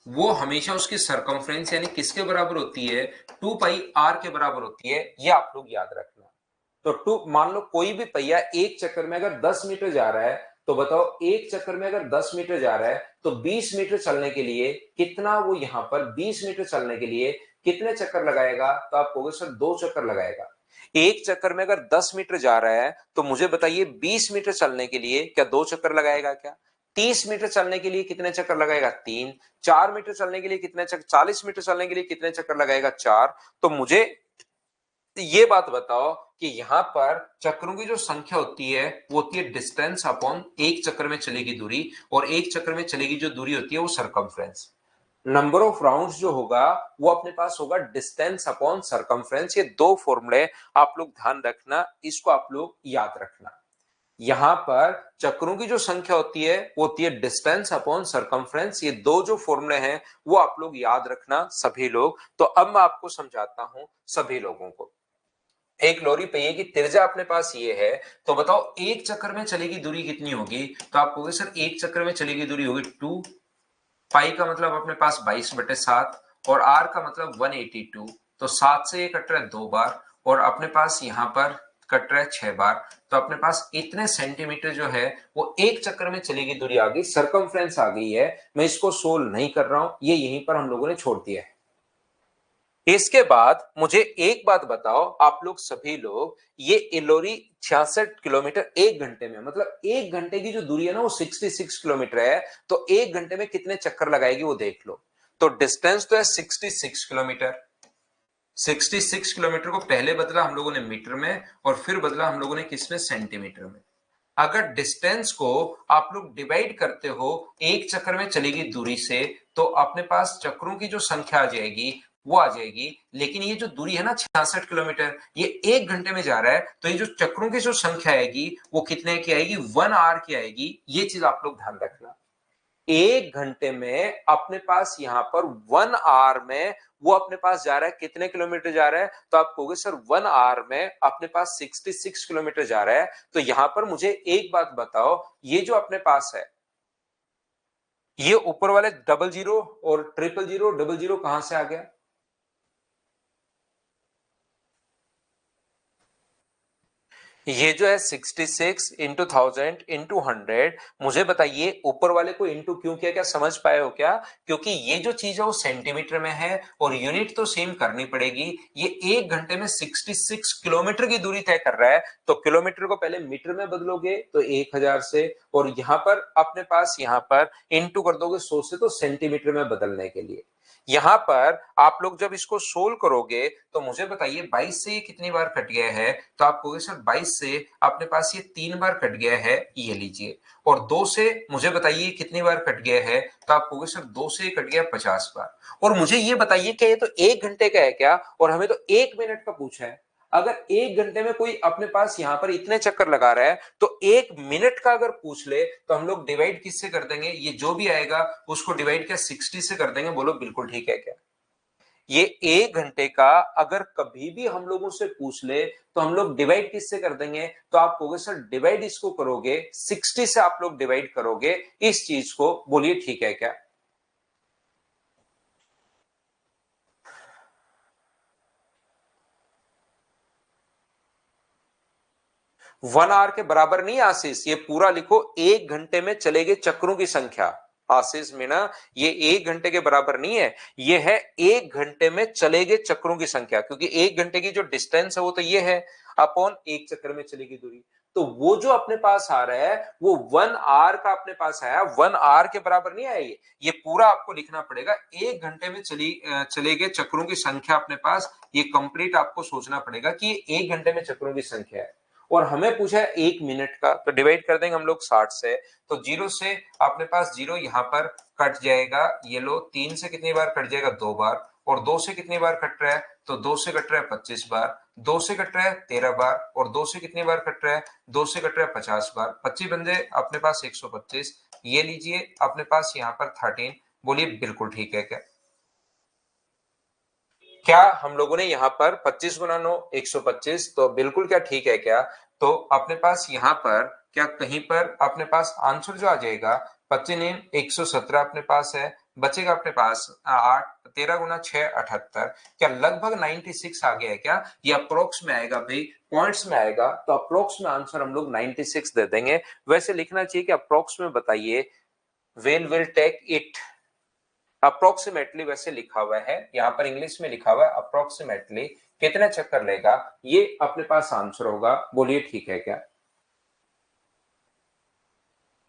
वो हमेशा उसकी सरकमफ्रेंस यानी किसके बराबर होती है, 2 पाई आर के बराबर होती है। ये आप लोग याद रखना। तो मान लो कोई भी पहिया एक चक्कर में अगर 10 मीटर जा रहा है, तो बताओ एक चक्कर में अगर 10 मीटर जा रहा है तो 20 मीटर चलने के लिए कितना, वो यहां पर 20 मीटर चलने के लिए कितने चक्कर लगाएगा? तो आप कहोगे सर 2 चक्कर लगाएगा। एक चक्कर में अगर 10 मीटर जा रहा है तो मुझे बताइए 20 मीटर चलने के लिए क्या 2 चक्कर लगाएगा? क्या 30 मीटर चलने के लिए कितने चक्कर लगाएगा? 3। 4 मीटर चलने के लिए कितने चक्कर, 40 मीटर चलने के लिए कितने चक्कर लगाएगा? 4। तो मुझे ये बात बताओ कि यहां पर चक्रों की जो संख्या होती है वो होती है डिस्टेंस अपॉन एक चक्कर में चलेगी दूरी, और एक चक्कर में चलेगी जो दूरी होती है वो सरकमफ्रेंस। नंबर ऑफ राउंड्स जो होगा वो अपने पास होगा डिस्टेंस अपॉन सरकमफ्रेंस। ये दो फॉर्मूले आप लोग ध्यान रखना, इसको आप लोग याद रखना। यहां पर चक्रों की जो संख्या होती है वो होती है डिस्टेंस अपॉन सरकमफ्रेंस। ये दो जो फॉर्मूले हैं वो आप लोग याद रखना सभी लोग। तो अब मैं आपको समझाता हूं सभी लोगों को। एक लोरी पहिए की त्रिज्या अपने पास ये है, तो बताओ एक चक्कर में चलेगी दूरी कितनी होगी? तो आप कहोगे सर एक चक्कर में चलेगी दूरी होगी 2 पाई का मतलब अपने पास 22/7 और आर का मतलब 182। तो 7 से ये कट रहा है 2 बार और अपने पास यहां पर कट रहा है 6 बार। तो अपने पास इतने सेंटीमीटर जो है वो एक चक्कर में चलेगी दूरी आ गई, सरकमफ्रेंस आ गई है। मैं इसको सोल्व नहीं कर रहा हूं, ये यहीं पर हम लोगों ने छोड़ दिया है। इसके बाद मुझे एक बात बताओ आप लोग सभी लोग, ये इलोरी 66 किलोमीटर एक घंटे में, मतलब एक घंटे की जो दूरी है ना वो 66 किलोमीटर है। तो एक घंटे में कितने चक्कर लगाएगी वो देख लो। तो डिस्टेंस तो है 66 किलोमीटर। 66 किलोमीटर को पहले बदला हम लोगों ने मीटर में और फिर बदला हम लोगों ने किसमें, सेंटीमीटर में। अगर डिस्टेंस को आप लोग डिवाइड करते हो एक चक्कर में चलेगी दूरी से, तो अपने पास चक्रों की जो संख्या आ जाएगी वो आ जाएगी। लेकिन ये जो दूरी है ना 66 किलोमीटर, ये एक घंटे में जा रहा है, तो ये जो चक्रों की जो संख्या आएगी वो कितने की आएगी, 1 आवर की आएगी। ये चीज आप लोग ध्यान रखना। एक घंटे में अपने पास यहां पर 1 आवर में वो अपने पास जा रहा है कितने किलोमीटर जा रहा है? तो आप कहोगे सर 1 आवर में अपने पास 66 किलोमीटर जा रहा है। तो यहां पर मुझे एक बात बताओ, ये जो अपने पास है ये ऊपर वाले 00 और 000 कहां से आ गया? ये जो है 66 इंटू 1000 इंटू 100, मुझे बताइए ऊपर वाले को इंटू क्यों किया? क्या समझ पाए हो क्या? क्योंकि ये जो चीज है वो सेंटीमीटर में है और यूनिट तो सेम करनी पड़ेगी। ये एक घंटे में 66 किलोमीटर की दूरी तय कर रहा है, तो किलोमीटर को पहले मीटर में बदलोगे तो 1000 से, और यहां पर अपने पास यहां पर इंटू कर दोगे 100 से, तो सेंटीमीटर में बदलने के लिए। यहां पर आप लोग जब इसको सोल्व करोगे तो मुझे बताइए 22 से ये कितनी बार कट गया है? तो आप कहोगे सर 22 से अपने पास ये 3 बार कट गया है, ये लीजिए। और 2 से मुझे बताइए कितनी बार कट गया है? तो आप कहोगे सर 2 से कट गया 50 बार। और मुझे ये बताइए कि ये तो एक घंटे का है क्या, और हमें तो एक मिनट का पूछा है। अगर एक घंटे में कोई अपने पास यहां पर इतने चक्कर लगा रहा है, तो एक मिनट का अगर पूछ ले तो हम लोग डिवाइड किससे कर देंगे? ये जो भी आएगा उसको डिवाइड क्या 60 से कर देंगे? बोलो बिल्कुल ठीक है क्या? ये एक घंटे का अगर कभी भी हम लोगों से पूछ ले तो हम लोग डिवाइड किससे कर देंगे? तो आप कहोगे सर डिवाइड इसको करोगे 60 से, आप लोग डिवाइड करोगे इस चीज को, बोलिए ठीक है क्या? 1 आवर के बराबर नहीं आशीष, ये पूरा लिखो, एक घंटे में चले गए चक्रों की संख्या। आशीष मीना, ये एक घंटे के बराबर नहीं है, ये है एक घंटे में चले गए चक्रों की संख्या, क्योंकि एक घंटे की जो डिस्टेंस है वो तो ये है अपॉन एक चक्कर में चलेगी दूरी। तो वो जो अपने पास आ रहा है वो 1 आवर का अपने पास आया, 1 आवर के बराबर नहीं आया। ये पूरा आपको लिखना पड़ेगा, एक घंटे में चले गए चक्रों की संख्या अपने पास, ये कंप्लीट आपको सोचना पड़ेगा कि ये एक घंटे में चक्रों की संख्या है। और हमें पूछा है एक मिनट का, तो डिवाइड कर देंगे हम लोग 60 से। तो 0 से अपने पास 0 यहां पर कट जाएगा, ये लो 3 से कितनी बार कट जाएगा? 2 बार। और 2 से कितनी बार कट रहा है? तो 2 से कट रहा है 25 बार। 2 से कट रहा है 13 बार। और 2 से कितनी बार कट रहा है? 2 से कट रहा है 50 बार। 25 बंदे अपने पास 125, ये लीजिए अपने पास यहाँ पर 13। बोलिए बिल्कुल ठीक है क्या? क्या हम लोगों ने यहाँ पर 25 गुना 9 125, तो बिल्कुल क्या ठीक है क्या? तो अपने पास यहाँ पर क्या कहीं पर अपने पास आंसर जो आ जाएगा 25 117 अपने पास है, बचेगा अपने पास 8, 13 गुना 6 78। क्या लगभग 96 आ गया है क्या? ये अप्रोक्स में आएगा भाई, पॉइंट्स में आएगा तो अप्रोक्स में आंसर हम लोग 96 दे देंगे। वैसे लिखना चाहिए कि अप्रोक्स में बताइए when will take it, approximately वैसे लिखा हुआ है, यहाँ पर इंग्लिश में लिखा हुआ है अप्रोक्सीमेटली कितने चक्कर लेगा, ये अपने पास आंसर होगा। बोलिए ठीक है क्या?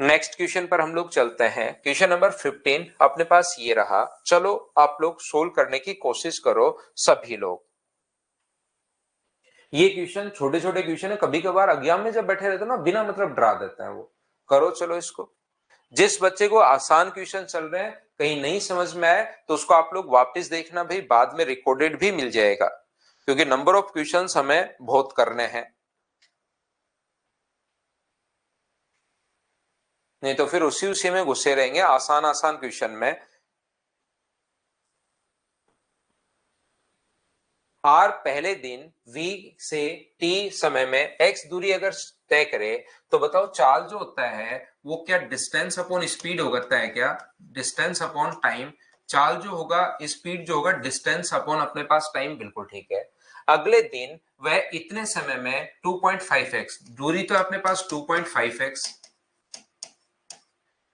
नेक्स्ट क्वेश्चन पर हम लोग चलते हैं। क्वेश्चन नंबर 15 अपने पास ये रहा। चलो आप लोग सोल्व करने की कोशिश करो सभी लोग। ये क्वेश्चन छोटे छोटे क्वेश्चन है, कभी कभार एग्जाम में जब बैठे रहते हैं ना बिना मतलब डरा देते हैं वो। करो चलो इसको। जिस बच्चे को आसान क्वेश्चन चल रहे हैं, कहीं नहीं समझ में आए तो उसको आप लोग वापस देखना भाई, बाद में रिकॉर्डेड भी मिल जाएगा, क्योंकि नंबर ऑफ क्वेश्चंस हमें बहुत करने हैं, नहीं तो फिर उसी में घुसे रहेंगे आसान आसान क्वेश्चन में। आर पहले दिन v से t समय में x दूरी अगर तय करे तो बताओ चाल जो होता है वो क्या डिस्टेंस अपॉन स्पीड होता है क्या? Distance upon time. चाल जो होगा स्पीड जो होगा डिस्टेंस अपॉन अपने पास टाइम, बिल्कुल ठीक है। अगले दिन वह इतने समय में 2.5x, दूरी तो अपने पास 2.5x,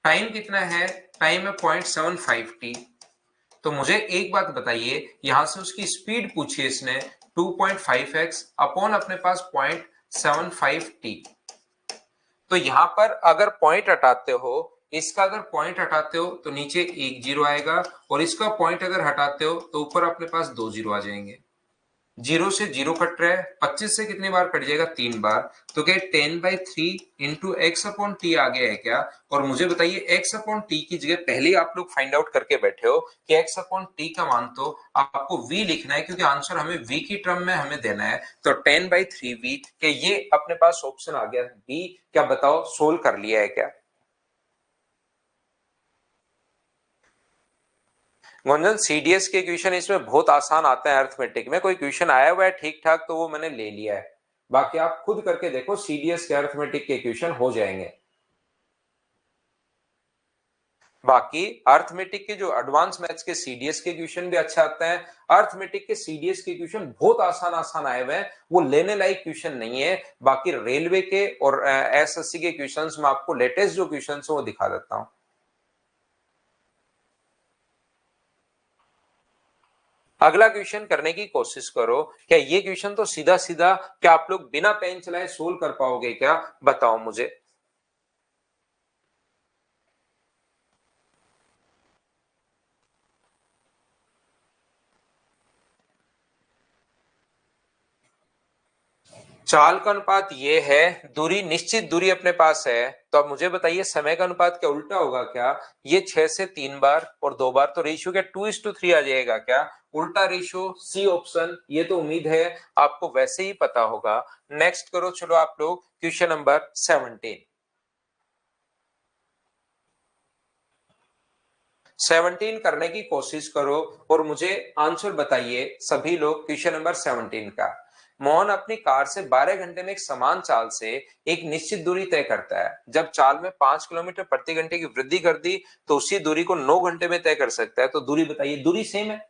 टाइम कितना है? टाइम है 0.75t। तो मुझे एक बात बताइए, यहां से उसकी स्पीड पूछी इसने 2.5x अपॉन अपने पास 0.75t। तो यहां पर अगर पॉइंट हटाते हो, इसका अगर पॉइंट हटाते हो तो नीचे एक जीरो आएगा, और इसका पॉइंट अगर हटाते हो तो ऊपर अपने पास दो जीरो आ जाएंगे। जीरो से जीरो कट रहा है, 25 से कितनी बार कट जाएगा? 3 बार। तो क्या 10/3 इंटू एक्स अपॉन टी आ गया है क्या? और मुझे बताइए एक्स अपॉन टी की जगह पहले ही आप लोग फाइंड आउट करके बैठे हो कि एक्स अपॉन टी का मान तो आपको v लिखना है, क्योंकि आंसर हमें v की टर्म में हमें देना है। तो 10/3v के ये अपने पास ऑप्शन आ गया b। क्या बताओ सोल्व कर लिया है क्या? गुंजन सीडीएस के क्वेश्चन इसमें बहुत आसान आते हैं, अर्थमेटिक में कोई क्वेश्चन आया हुआ है ठीक ठाक तो वो मैंने ले लिया है, बाकी आप खुद करके देखो, सीडीएस के अर्थमेटिक के क्वेश्चन हो जाएंगे। बाकी अर्थमेटिक के जो एडवांस मैथ्स के सीडीएस के क्वेश्चन भी अच्छा आते हैं। अर्थमेटिक के सीडीएस के क्वेश्चन बहुत आसान आसान आए हुए हैं, वो लेने लायक क्वेश्चन नहीं है। बाकी रेलवे के और एसएससी के क्वेश्चंस में आपको लेटेस्ट जो क्वेश्चन है वो दिखा देता हूं। अगला क्वेश्चन करने की कोशिश करो। क्या ये क्वेश्चन तो सीधा सीधा, क्या आप लोग बिना पेन चलाए सोल्व कर पाओगे क्या? बताओ मुझे। चाल का अनुपात ये है, दूरी निश्चित दूरी अपने पास है, तो अब मुझे बताइए समय का अनुपात क्या उल्टा होगा क्या? ये 6 से 3 बार और 2 बार, तो रेशियो क्या 2:3 आ जाएगा क्या? उल्टा रेशियो सी ऑप्शन, ये तो उम्मीद है आपको वैसे ही पता होगा। नेक्स्ट करो चलो आप लोग क्वेश्चन नंबर 17 करने की कोशिश करो और मुझे आंसर बताइए सभी लोग क्वेश्चन नंबर 17 का। मोहन अपनी कार से 12 घंटे में एक समान चाल से एक निश्चित दूरी तय करता है। जब चाल में 5 किलोमीटर प्रति घंटे की वृद्धि कर दी तो उसी दूरी को 9 घंटे में तय कर सकता है। तो दूरी बताइए, दूरी सेम है,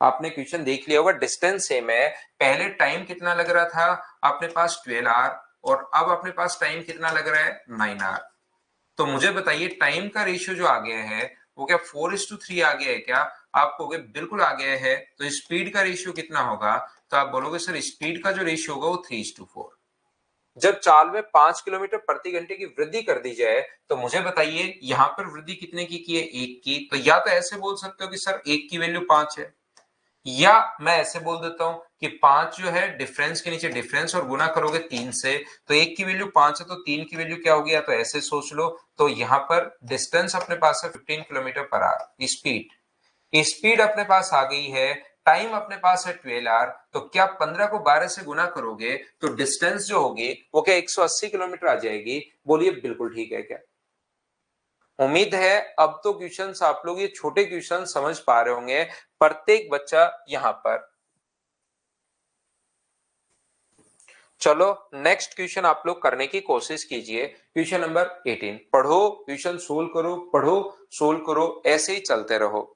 आपने क्वेश्चन देख लिया होगा, डिस्टेंस सेम है। पहले टाइम कितना लग रहा था अपने पास 12 आवर, और अब अपने पास टाइम कितना लग रहा है 9 आवर। तो मुझे बताइए टाइम का रेशियो जो आ गया है वो क्या 4:3 आ गया है क्या? आप कहोगे बिल्कुल आ गया है। तो स्पीड का रेशियो कितना होगा? तो आप बोलोगे सर स्पीड का जो रेशियो होगा वो 3:4। जब चाल में 5 किलोमीटर प्रति घंटे की वृद्धि कर दी जाए तो मुझे बताइए यहाँ पर वृद्धि कितने की है? 1 की। तो या तो ऐसे बोल सकते हो कि सर 1 की वैल्यू 5 है, या मैं ऐसे बोल देता हूं कि 5 जो है डिफरेंस के नीचे डिफरेंस और गुना करोगे 3 से, तो 1 की वैल्यू 5 है तो 3 की वैल्यू क्या होगी? या तो ऐसे सोच लो। तो यहां पर डिस्टेंस अपने पास है 15 kilometre per our. Speed speed अपने पास आ गई है, टाइम अपने पास है 12 आवर। तो क्या 15 को 12 से गुना करोगे तो डिस्टेंस जो होगी वो क्या 180 किलोमीटर आ जाएगी? बोलिए बिल्कुल ठीक है क्या? उम्मीद है अब तो क्वेश्चंस आप लोग ये छोटे क्वेश्चन समझ पा रहे होंगे, प्रत्येक बच्चा यहाँ पर। चलो नेक्स्ट क्वेश्चन आप लोग करने की कोशिश कीजिए। क्वेश्चन नंबर 18 पढ़ो, क्वेश्चन सोल्व करो, पढ़ो सोल्व करो, ऐसे ही चलते रहो।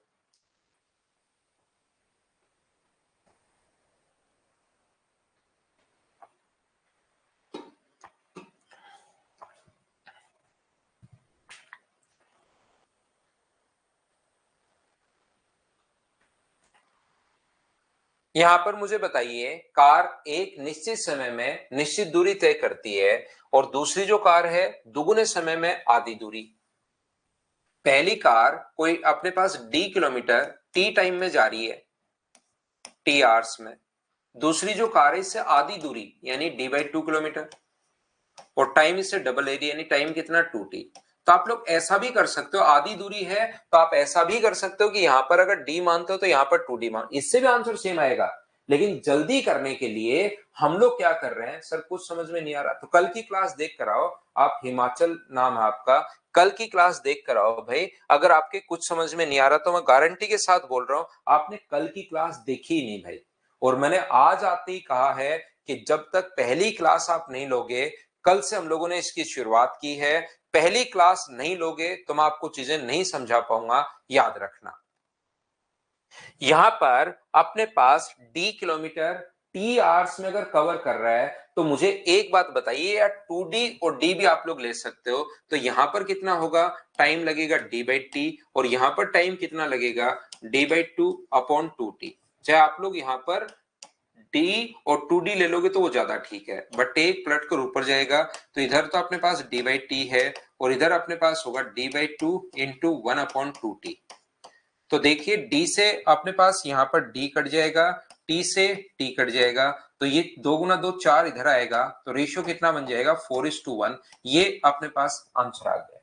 यहां पर मुझे बताइए, कार एक निश्चित समय में निश्चित दूरी तय करती है और दूसरी जो कार है दुगुने समय में आधी दूरी। पहली कार कोई अपने पास डी किलोमीटर टी टाइम में जा रही है, टी आवर्स में। दूसरी जो कार है इससे आधी दूरी यानी डी बाई 2 किलोमीटर, और टाइम इससे डबल है यानी टाइम कितना 2t। तो आप लोग ऐसा भी कर सकते हो, आधी दूरी है तो आप ऐसा भी कर सकते हो कि यहां पर अगर d मानते हो तो यहां पर 2d मान, इससे भी आंसर सेम आएगा। लेकिन जल्दी करने के लिए हम लोग क्या कर रहे हैं, सर कुछ समझ में नहीं आ रहा, तो कल की क्लास देख कर आओ। आप हिमाचल नाम है आपका, कल की क्लास देख कर आओ भाई। अगर आपके कुछ समझ में नहीं आ रहा तो मैं गारंटी के साथ बोल रहा हूं आपने कल की क्लास देखी ही नहीं भाई। और मैंने आज आते ही कहा है कि जब तक पहली क्लास आप नहीं लोगे, कल से हम लोगों ने इसकी शुरुआत की है, पहली क्लास नहीं लोगे तो मैं आपको चीजें नहीं समझा पाऊंगा, याद रखना। यहां पर अपने पास डी किलोमीटर टी आवर्स में अगर कवर कर रहा है तो मुझे एक बात बताइए यार, 2d और d भी आप लोग ले सकते हो, तो यहां पर कितना होगा, टाइम लगेगा d बाई टी, और यहां पर टाइम कितना लगेगा d बाई 2/2t। चाहे आप लोग यहां पर d और 2d ले लोगे तो वो ज्यादा ठीक है, बट एक पलट कर ऊपर जाएगा तो इधर तो अपने पास d बाई टी है और इधर अपने पास होगा d बाई 2/1/2t। तो देखिए d से अपने पास यहाँ पर d कट जाएगा, t से t कट जाएगा, तो ये 2 × 2 4 इधर आएगा, तो रेशियो कितना बन जाएगा 4:1। ये अपने पास आंसर आ गया।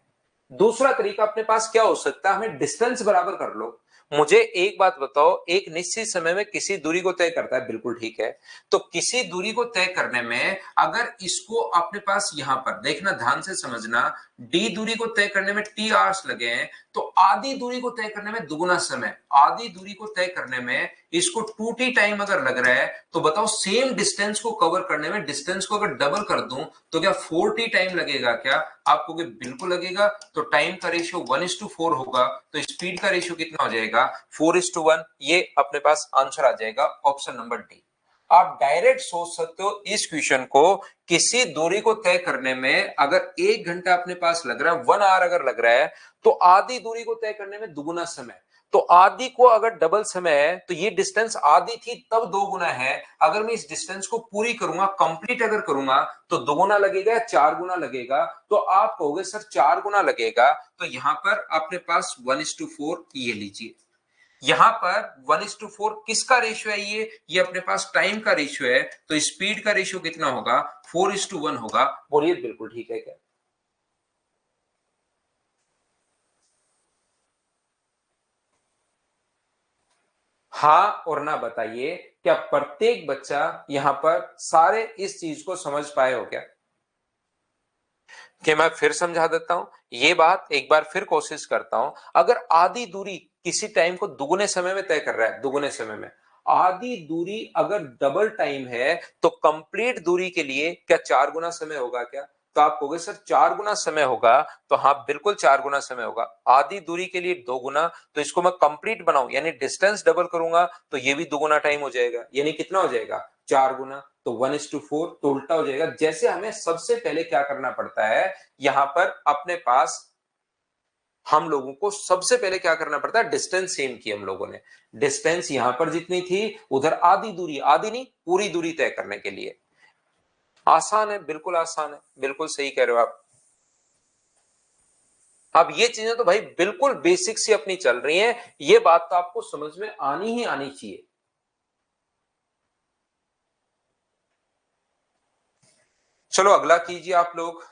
दूसरा तरीका अपने पास क्या हो सकता है, हमें डिस्टेंस बराबर कर लो। मुझे एक बात बताओ, एक निश्चित समय में किसी दूरी को तय करता है, बिल्कुल ठीक है। तो किसी दूरी को तय करने में अगर इसको अपने पास यहां पर देखना, ध्यान से समझना, डी दूरी को तय करने में टी आवर्स लगे हैं, तो आधी दूरी को तय करने में दुगुना समय, आधी दूरी को तय करने में इसको 2t टाइम अगर लग रहा है, तो बताओ सेम डिस्टेंस को कवर करने में डिस्टेंस को अगर डबल कर दूं तो क्या 4t टाइम लगेगा क्या? आपको बिल्कुल लगेगा। तो टाइम का रेशियो 1:4 होगा, तो स्पीड का रेशियो कितना हो जाएगा 4:1। ये अपने पास आंसर आ जाएगा ऑप्शन नंबर डी। आप डायरेक्ट सोच सकते हो इस क्वेश्चन को, किसी दूरी को तय करने में अगर 1 घंटा अपने पास लग रहा है, 1 आवर अगर लग रहा है, तो आधी दूरी को तय करने में दुगुना समय। तो आधी को अगर डबल समय है तो ये डिस्टेंस आधी थी तब 2 गुना है। अगर मैं इस डिस्टेंस को पूरी करूंगा, कंप्लीट अगर करूंगा, तो 2 गुना लगेगा या 4 गुना लगेगा? तो आप कहोगे सर 4 गुना लगेगा, तो यहां पर अपने पास 1:4 ये लीजिए। यहां पर 1:4 किसका रेशियो है? ये अपने पास टाइम का रेशियो है, तो स्पीड का रेशियो कितना होगा 4:1 होगा। बोलिए बिल्कुल ठीक है क्या? हाँ और ना बताइए, क्या प्रत्येक बच्चा यहां पर सारे इस चीज को समझ पाए हो क्या? कि मैं फिर समझा देता हूं, ये बात एक बार फिर कोशिश करता हूं। अगर आधी दूरी किसी टाइम को दुगुने समय में तय कर रहा है, दुगुने समय में आधी दूरी अगर डबल टाइम है, तो कंप्लीट दूरी के लिए क्या 4 गुना समय होगा क्या? तो आप कहोगे सर 4 गुना समय होगा, तो हाँ बिल्कुल 4 गुना समय होगा। आधी दूरी के लिए 2 गुना, तो इसको मैं कंप्लीट बनाऊं यानी डिस्टेंस डबल करूंगा तो ये भी 2 गुना टाइम हो जाएगा, यानी कितना हो जाएगा 4 गुना। तो 1:4 तो उल्टा हो जाएगा। जैसे हमें सबसे पहले क्या करना पड़ता है, यहां पर अपने पास हम लोगों को सबसे पहले क्या करना पड़ता है, डिस्टेंस सेम की हम लोगों ने। डिस्टेंस यहां पर जितनी थी उधर आधी दूरी, आधी नहीं पूरी दूरी तय करने के लिए। आसान है, बिल्कुल आसान है, बिल्कुल सही कह रहे हो आप। अब ये चीजें तो भाई बिल्कुल बेसिक सी अपनी चल रही हैं, ये बात तो आपको समझ में आनी ही आनी चाहिए। चलो अगला कीजिए आप लोग।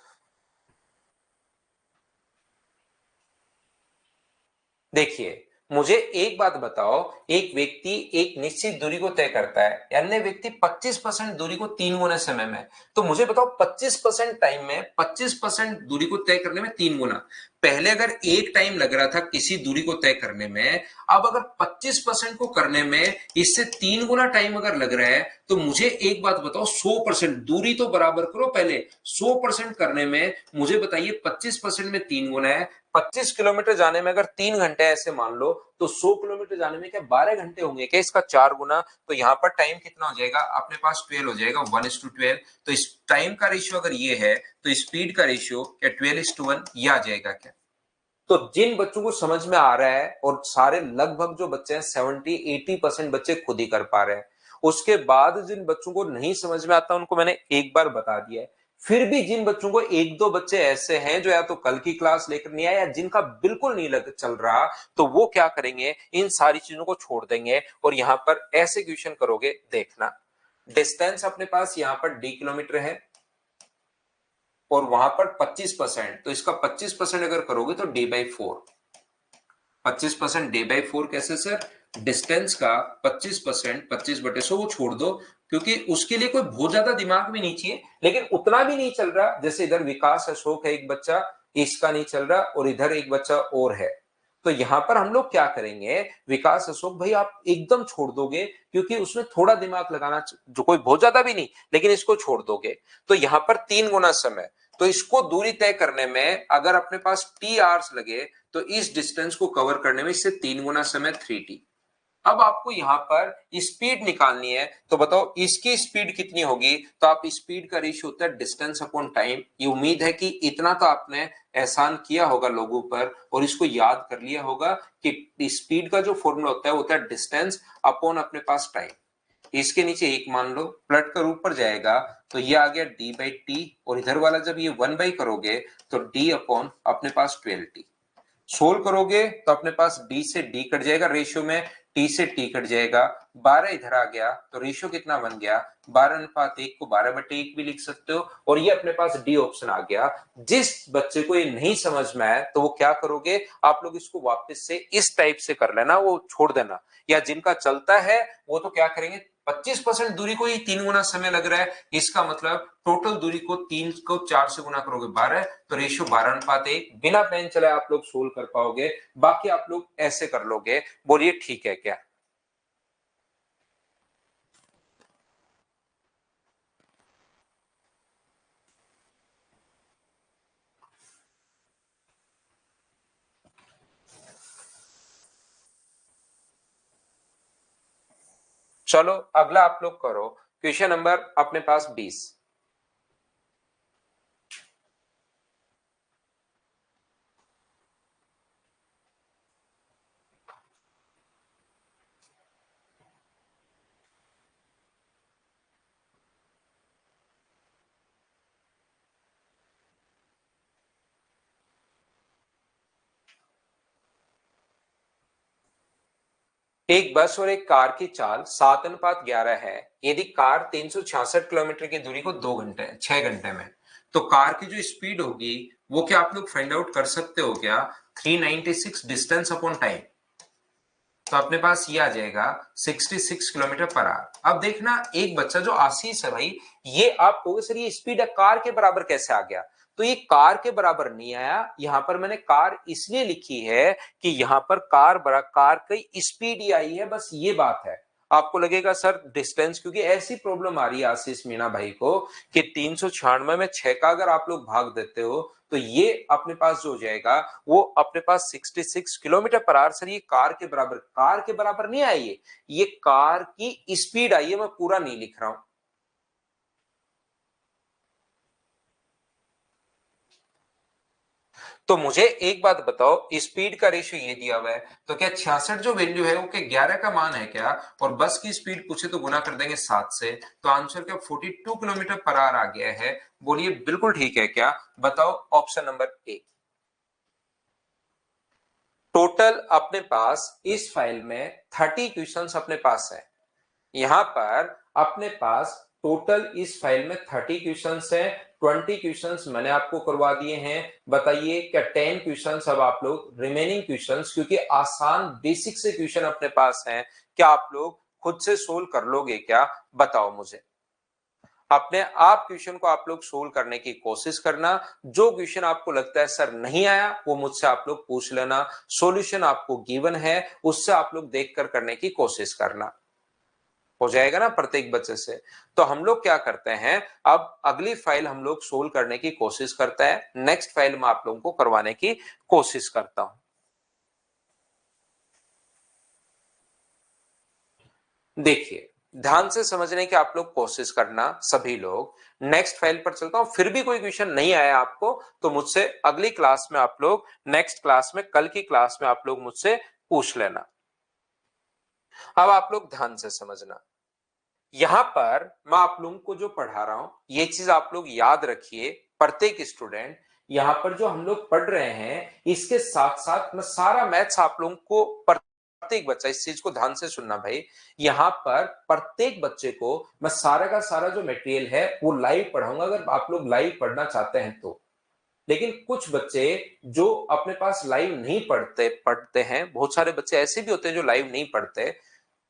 देखिए, मुझे एक बात बताओ, एक व्यक्ति एक निश्चित दूरी को तय करता है, अन्य व्यक्ति 25% दूरी को 3 गुना समय में। तो मुझे बताओ 25% टाइम में 25% दूरी को तय करने में 3 गुना, पहले अगर एक टाइम लग रहा था किसी दूरी को तय करने में, अब अगर 25% को करने में इससे 3 गुना टाइम अगर लग रहा है, तो मुझे एक बात बताओ, 100% दूरी तो बराबर करो पहले, 100% करने में मुझे बताइए 25% में 3 गुना है, 25 किलोमीटर जाने में अगर 3 घंटे ऐसे मान लो, तो 100 किलोमीटर जाने में क्या 12 घंटे होंगे क्या, इसका 4 गुना। तो यहाँ पर टाइम कितना हो जाएगा अपने पास, 12 हो जाएगा, 1:12। तो इस टाइम का रेशियो अगर ये है, तो स्पीड का रेशियो क्या 12:1 ये आ जाएगा क्या। तो जिन बच्चों को समझ में आ रहा है, और सारे लगभग जो बच्चे हैं 70-80% बच्चे खुद ही कर पा रहे हैं, उसके बाद जिन बच्चों को नहीं समझ में आता उनको मैंने एक बार बता दिया है। फिर भी जिन बच्चों को एक दो बच्चे ऐसे हैं जो या तो कल की क्लास लेकर नहीं आए या जिनका बिल्कुल नहीं लग चल रहा, तो वो क्या करेंगे, इन सारी चीजों को छोड़ देंगे और यहां पर ऐसे क्वेश्चन करोगे। देखना, डिस्टेंस अपने पास यहां पर डी किलोमीटर है और वहां पर 25%, तो इसका 25% अगर करोगे तो d/4। 25% d/4 कैसे सर, डिस्टेंस का 25%, 25/100 वो छोड़ दो, क्योंकि उसके लिए कोई बहुत ज्यादा दिमाग भी नहीं चाहिए, लेकिन उतना भी नहीं चल रहा। जैसे इधर विकास अशोक है एक बच्चा, इसका नहीं चल रहा, और इधर एक बच्चा और है, तो यहां पर हम लोग क्या करेंगे, विकास अशोक भाई आप एकदम छोड़ दोगे, क्योंकि उसमें थोड़ा दिमाग लगाना, जो कोई बहुत ज्यादा भी नहीं, लेकिन इसको छोड़ दोगे। तो यहां पर 3 गुना समय, तो इसको दूरी तय करने में अगर अपने पास टी आवर्स लगे, तो इस डिस्टेंस को कवर करने में इससे 3 गुना समय 3t। अब आपको यहां पर स्पीड निकालनी है, तो बताओ इसकी स्पीड कितनी होगी। तो आप स्पीड का रेशियो होता है डिस्टेंस अपॉन टाइम। ये उम्मीद है कि इतना तो आपने एहसान किया होगा लोगों पर और इसको याद कर लिया होगा कि स्पीड का जो फॉर्मूला होता है वो होता है डिस्टेंस अपॉन अपने पास टाइम। इसके नीचे एक मान लो, प्लट कर ऊपर जाएगा, तो ये आ गया d/t, और इधर वाला जब ये 1 करोगे तो d अपॉन अपने पास 12t। सोल्व करोगे तो अपने पास d से d कट जाएगा रेशियो में, t से t कट जाएगा, 12 इधर आ गया, तो रेशियो कितना बन गया, 12:1 को 12/1 भी लिख सकते हो, और ये अपने पास डी ऑप्शन आ गया। जिस बच्चे को ये नहीं समझ में आए तो वो क्या करोगे, आप लोग इसको वापस से इस टाइप से कर लेना, वो छोड़ देना, या जिनका चलता है वो तो क्या करेंगे, 25% दूरी को ही 3 गुना समय लग रहा है, इसका मतलब टोटल दूरी को 3 को 4 से गुना करोगे 12, तो रेशियो 12:1। बिना पेन चलाए आप लोग सोल्व कर पाओगे, बाकी आप लोग ऐसे कर लोगे। बोलिए ठीक है क्या। चलो अगला आप लोग करो, क्वेश्चन नंबर अपने पास 20। एक बस और एक कार की चाल 7:11 है। यदि कार 366 किलोमीटर की दूरी को 2 घंटे 6 घंटे में, तो कार की जो स्पीड होगी वो क्या आप लोग फाइंड आउट कर सकते हो क्या, 396 डिस्टेंस अपॉन टाइम। तो अपने पास ये आ जाएगा 66 किलोमीटर पर आवर। अब देखना, एक बच्चा जो आशीष है भाई, ये आप कहोगे सर ये स्पीड कार के बराबर कैसे आ गया, तो ये कार के बराबर नहीं आया। यहां पर मैंने कार इसलिए लिखी है कि यहां पर कार की स्पीड ही आई है, बस ये बात है। आपको लगेगा सर डिस्टेंस, क्योंकि ऐसी प्रॉब्लम आ रही है आशीष मीणा भाई को कि 396 में 6 का अगर आप लोग भाग देते हो, तो ये अपने पास जो हो जाएगा वो अपने पास 66 किलोमीटर पर आवर। सर ये कार के बराबर नहीं आई है, ये कार की स्पीड आई है, मैं पूरा नहीं लिख रहा हूं। तो मुझे एक बात बताओ, स्पीड का रेशियो ये दिया हुआ है, तो क्या 66 जो वैल्यू है वो क्या 11 का मान है क्या, और बस की स्पीड पूछे तो गुना कर देंगे 7 से, तो आंसर क्या 42 किलोमीटर पर आवर आ गया है। बोलिए बिल्कुल ठीक है क्या, बताओ ऑप्शन नंबर ए। टोटल अपने पास इस फाइल में 30 क्वेश्चंस अपने पास है। यहां पर अपने पास टोटल इस फाइल में 30 क्वेश्चंस है, 20 क्वेश्चंस मैंने आपको करवा दिए हैं। बताइए क्या 10 क्वेश्चंस अब आप लोग रिमेनिंग क्वेश्चंस, क्योंकि आसान बेसिक से क्वेश्चन अपने पास हैं, क्या आप लोग खुद से सोल्व कर लोगे क्या, बताओ मुझे। अपने आप क्वेश्चन को आप लोग सोल्व करने की कोशिश करना। जो क्वेश्चन आपको लगता है सर नहीं आया, वो मुझसे आप लोग पूछ लेना। सॉल्यूशन आपको गिवन है, उससे आप लोग देखकर करने की कोशिश करना। हो जाएगा ना प्रत्येक बच्चे से। तो हम लोग क्या करते हैं, अब अगली फाइल हम लोग सोल्व करने की कोशिश करते हैं। नेक्स्ट फाइल में आप लोगों को करवाने की कोशिश करता हूं। देखिए, ध्यान से समझने की आप लोग कोशिश करना सभी लोग। नेक्स्ट फाइल पर चलता हूं। फिर भी कोई क्वेश्चन नहीं आया आपको तो मुझसे अगली क्लास में आप लोग, नेक्स्ट क्लास में, कल की क्लास में आप लोग मुझसे पूछ लेना। अब आप लोग ध्यान से समझना, यहां पर मैं आप लोगों को जो पढ़ा रहा हूं ये चीज आप लोग याद रखिए। प्रत्येक स्टूडेंट यहां पर जो हम लोग पढ़ रहे हैं इसके साथ साथ मैं सारा मैथ्स आप लोगों को, प्रत्येक बच्चा इस चीज को ध्यान से सुनना भाई, यहां पर प्रत्येक बच्चे को मैं सारा का सारा जो मटेरियल है वो लाइव पढ़ाऊंगा, अगर आप लोग लाइव पढ़ना चाहते हैं तो। लेकिन कुछ बच्चे जो अपने पास लाइव नहीं पढ़ते पढ़ते हैं, बहुत सारे बच्चे ऐसे भी होते हैं जो लाइव नहीं पढ़ते,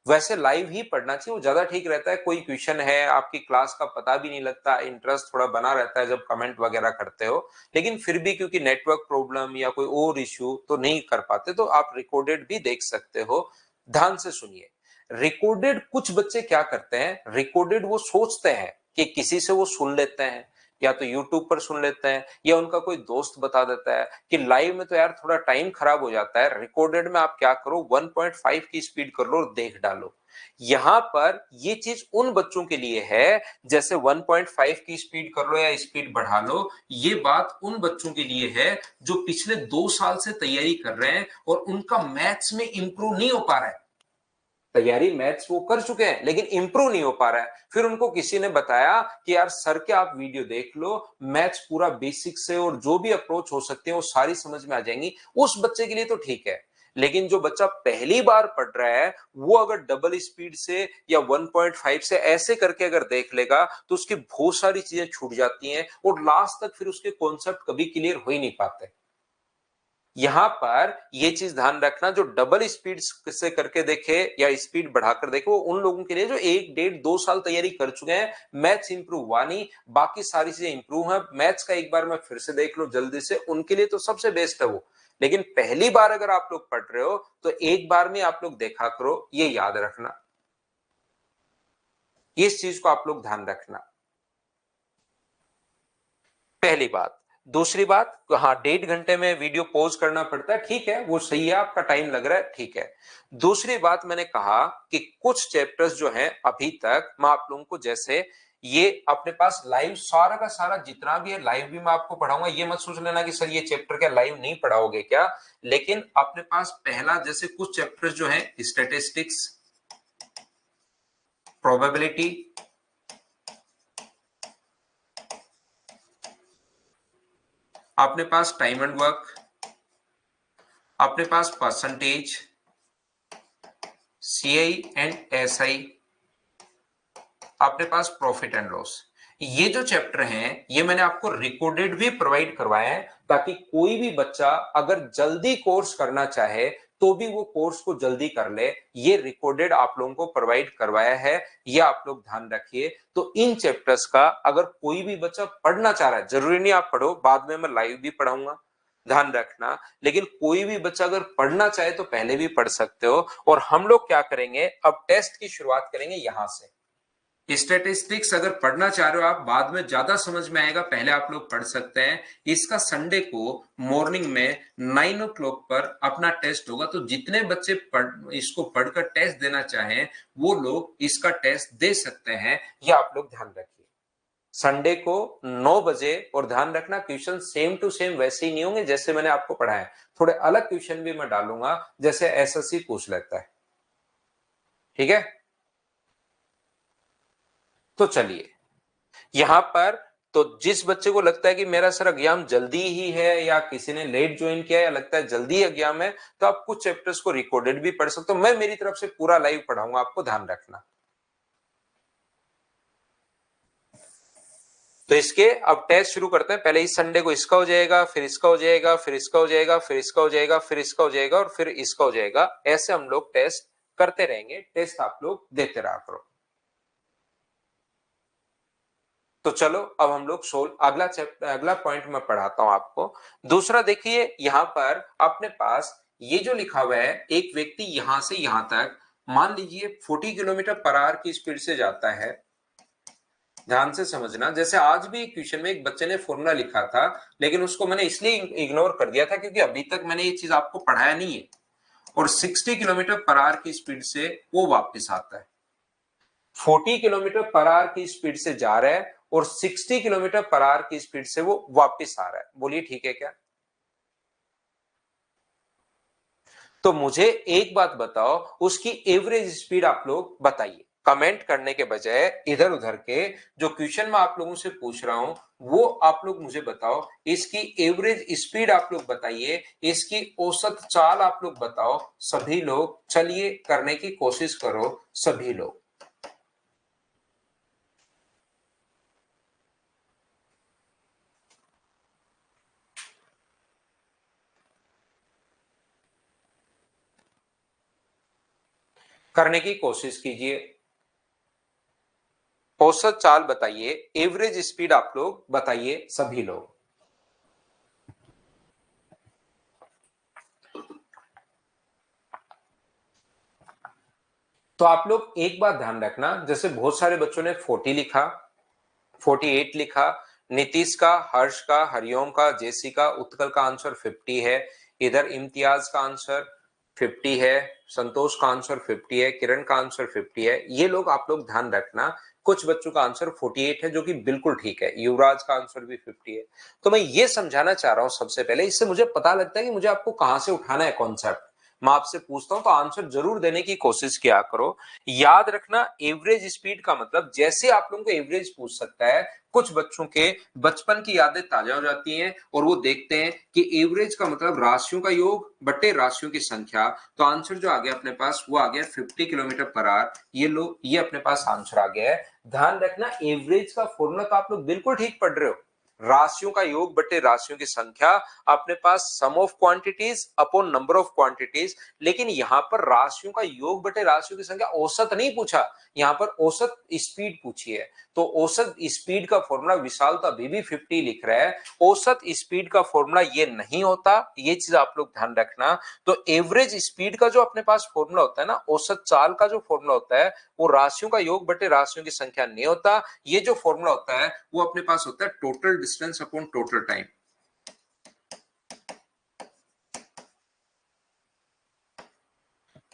वैसे लाइव ही पढ़ना चाहिए, वो ज्यादा ठीक रहता है। कोई क्वेश्चन है आपकी क्लास का पता भी नहीं लगता, इंटरेस्ट थोड़ा बना रहता है जब कमेंट वगैरह करते हो। लेकिन फिर भी क्योंकि नेटवर्क प्रॉब्लम या कोई और इश्यू तो नहीं कर पाते, तो आप रिकॉर्डेड भी देख सकते हो। ध्यान से सुनिए, रिकॉर्डेड कुछ बच्चे क्या करते हैं, रिकॉर्डेड वो सोचते हैं कि किसी से वो सुन लेते हैं, या तो यूट्यूब पर सुन लेते हैं या उनका कोई दोस्त बता देता है कि लाइव में तो यार थोड़ा टाइम खराब हो जाता है, रिकॉर्डेड में आप क्या करो 1.5 की स्पीड कर लो और देख डालो। यहां पर ये चीज उन बच्चों के लिए है, जैसे 1.5 की स्पीड कर लो या स्पीड बढ़ा लो, ये बात उन बच्चों के लिए है जो पिछले 2 साल से तैयारी कर रहे हैं और उनका मैथ्स में इंप्रूव नहीं हो पा रहा है। तैयारी मैथ्स वो कर चुके हैं लेकिन इंप्रूव नहीं हो पा रहा है, फिर उनको किसी ने बताया कि यार सर के आप वीडियो देख लो, मैथ्स पूरा बेसिक से और जो भी अप्रोच हो सकती है वो सारी समझ में आ जाएंगी। उस बच्चे के लिए तो ठीक है, लेकिन जो बच्चा पहली बार पढ़ रहा है वो अगर डबल स्पीड से या 1.5 से ऐसे करके अगर देख लेगा तो उसकी बहुत सारी चीजें छूट जाती हैं और लास्ट तक फिर उसके कॉन्सेप्ट कभी क्लियर हो ही नहीं पाते। यहां पर ये चीज ध्यान रखना, जो डबल स्पीड से करके देखे या स्पीड बढ़ाकर देखे वो उन लोगों के लिए जो 1, 1.5, 2 साल तैयारी कर चुके हैं। मैथ्स इंप्रूव हुआ नहीं, बाकी सारी चीजें इंप्रूव है, मैथ्स का एक बार मैं फिर से देख लो जल्दी से, उनके लिए तो सबसे बेस्ट है वो। लेकिन पहली बार अगर आप लोग पढ़ रहे हो तो एक बार में आप लोग देखा करो, ये याद रखना, इस चीज को आप लोग ध्यान रखना। पहली बात। दूसरी बात, हाँ 1.5 घंटे में वीडियो पॉज करना पड़ता है, ठीक है वो सही है, आपका टाइम लग रहा है, ठीक है। दूसरी बात मैंने कहा कि कुछ चैप्टर्स जो हैं अभी तक मैं आप लोगों को, जैसे ये अपने पास लाइव सारा का सारा जितना भी है लाइव भी मैं आपको पढ़ाऊंगा। ये मत सोच लेना कि सर ये चैप्टर क्या लाइव नहीं पढ़ाओगे क्या, लेकिन अपने पास पहला जैसे कुछ चैप्टर्स जो है, स्टैटिस्टिक्स, प्रोबेबिलिटी, अपने पास टाइम एंड वर्क, अपने पास परसेंटेज, सीआई एंड एसआई, अपने पास प्रॉफिट एंड लॉस। ये जो चैप्टर हैं ये मैंने आपको रिकॉर्डेड भी प्रोवाइड करवाया है, ताकि कोई भी बच्चा अगर जल्दी कोर्स करना चाहे तो भी वो कोर्स को जल्दी कर ले। ये रिकॉर्डेड आप लोगों को प्रोवाइड करवाया है, ये आप लोग ध्यान रखिए। तो इन चैप्टर्स का अगर कोई भी बच्चा पढ़ना चाह रहा है, जरूरी नहीं आप पढ़ो, बाद में मैं लाइव भी पढ़ाऊंगा, ध्यान रखना, लेकिन कोई भी बच्चा अगर पढ़ना चाहे तो पहले भी पढ़ सकते हो। और हम लोग क्या करेंगे, अब टेस्ट की शुरुआत करेंगे यहां से। स्टैटिस्टिक्स अगर पढ़ना चाह रहे हो आप, बाद में ज्यादा समझ में आएगा, पहले आप लोग पढ़ सकते हैं। इसका संडे को मॉर्निंग में 9 o'clock पर अपना टेस्ट होगा, तो जितने बच्चे इसको पढ़कर टेस्ट देना चाहें वो लोग इसका टेस्ट दे सकते हैं, ये आप लोग ध्यान रखिए। संडे को 9 बजे, और ध्यान रखना क्वेश्चन सेम टू सेम वैसे ही नहीं होंगे जैसे मैंने आपको पढ़ाया है, थोड़े अलग क्वेश्चन भी मैं डालूंगा जैसे एसएससी पूछ लेता है, ठीक है। तो चलिए यहां पर, तो जिस बच्चे को लगता है कि मेरा सर एग्जाम जल्दी ही है या किसी ने लेट ज्वाइन किया है या लगता है जल्दी एग्जाम है, तो आप कुछ चैप्टर्स को रिकॉर्डेड भी पढ़ सकते हो, मैं मेरी तरफ से पूरा लाइव पढ़ाऊंगा आपको, ध्यान रखना। तो इसके अब टेस्ट शुरू करते हैं। पहले इस संडे को इसका हो जाएगा, फिर इसका हो जाएगा, फिर इसका हो जाएगा, फिर इसका हो जाएगा, फिर इसका हो जाएगा और फिर इसका हो जाएगा। ऐसे हम लोग टेस्ट करते रहेंगे, टेस्ट आप लोग देते रहा करो। तो चलो अब हम लोग अगला पॉइंट मैं पढ़ाता हूं आपको। दूसरा देखिए, यहां पर अपने पास ये जो लिखा हुआ है, एक व्यक्ति यहां से यहां तक मान लीजिए 40 किलोमीटर पर आवर की स्पीड से जाता है। ध्यान से समझना, जैसे आज भी क्वेश्चन में एक बच्चे ने फॉर्मूला लिखा था, लेकिन उसको मैंने इसलिए इग्नोर कर दिया था क्योंकि अभी तक मैंने ये चीज आपको पढ़ाया नहीं है। और 60 किलोमीटर पर आवर की स्पीड से वो वापस आता है। 40 किलोमीटर पर आवर की स्पीड से जा रहा है और 60 किलोमीटर पर आवर की स्पीड से वो वापस आ रहा है। बोलिए ठीक है क्या? तो मुझे एक बात बताओ, उसकी एवरेज स्पीड आप लोग बताइए। कमेंट करने के बजाय इधर उधर के, जो क्वेश्चन मैं आप लोगों से पूछ रहा हूं वो आप लोग मुझे बताओ। इसकी एवरेज स्पीड आप लोग बताइए, इसकी औसत चाल आप लोग बताओ। सभी लोग चलिए करने की कोशिश करो, सभी लोग। करने की कोशिश कीजिए। औसत चाल बताइए, एवरेज स्पीड आप लोग बताइए सभी लोग। तो आप लोग एक बात ध्यान रखना, जैसे बहुत सारे बच्चों ने 40 लिखा, 48 लिखा। नीतीश का, हर्ष का, हरिओम का, जेसी का, उत्कल का आंसर 50 है। इधर इम्तियाज का आंसर 50 है, संतोष का आंसर 50 है, किरण का आंसर 50 है। ये लोग आप लोग ध्यान रखना। कुछ बच्चों का आंसर 48 है जो कि बिल्कुल ठीक है। युवराज का आंसर भी 50 है। तो मैं ये समझाना चाह रहा हूं सबसे पहले, इससे मुझे पता लगता है कि मुझे आपको कहां से उठाना है कॉन्सेप्ट। मैं आपसे पूछता हूं तो आंसर जरूर देने की कोशिश किया करो। याद रखना, एवरेज स्पीड का मतलब जैसे आप लोगों को एवरेज पूछ सकता है, कुछ बच्चों के बचपन की यादें ताजा हो जाती हैं और वो देखते हैं कि एवरेज का मतलब राशियों का योग बटे राशियों की संख्या। तो आंसर जो आ गया अपने पास वो आ गया 50 किलोमीटर पर आवर। ये लो, ये अपने पास आंसर आ गया है। ध्यान रखना, एवरेज का फॉर्मूला तो आप लोग बिल्कुल ठीक पढ़ रहे हो। राशियों का योग बटे राशियों की संख्या, अपने पास sum of quantities upon number of quantities. लेकिन यहां पर राशियों का योग बटे राशियों की संख्या औसत नहीं पूछा, यहां पर औसत स्पीड पूछी है। तो औसत स्पीड का फॉर्मूला विशाल तो अभी भी 50 लिख रहा है, औसत स्पीड का फॉर्मूला ये नहीं होता। ये चीज आप लोग ध्यान रखना। तो एवरेज स्पीड का जो अपने पास फॉर्मूला होता है ना, औसत चाल का जो फॉर्मूला होता है, वो राशियों का योग बटे राशियों की संख्या नहीं होता। ये जो फॉर्मूला होता है वो अपने पास होता है total distance upon total time.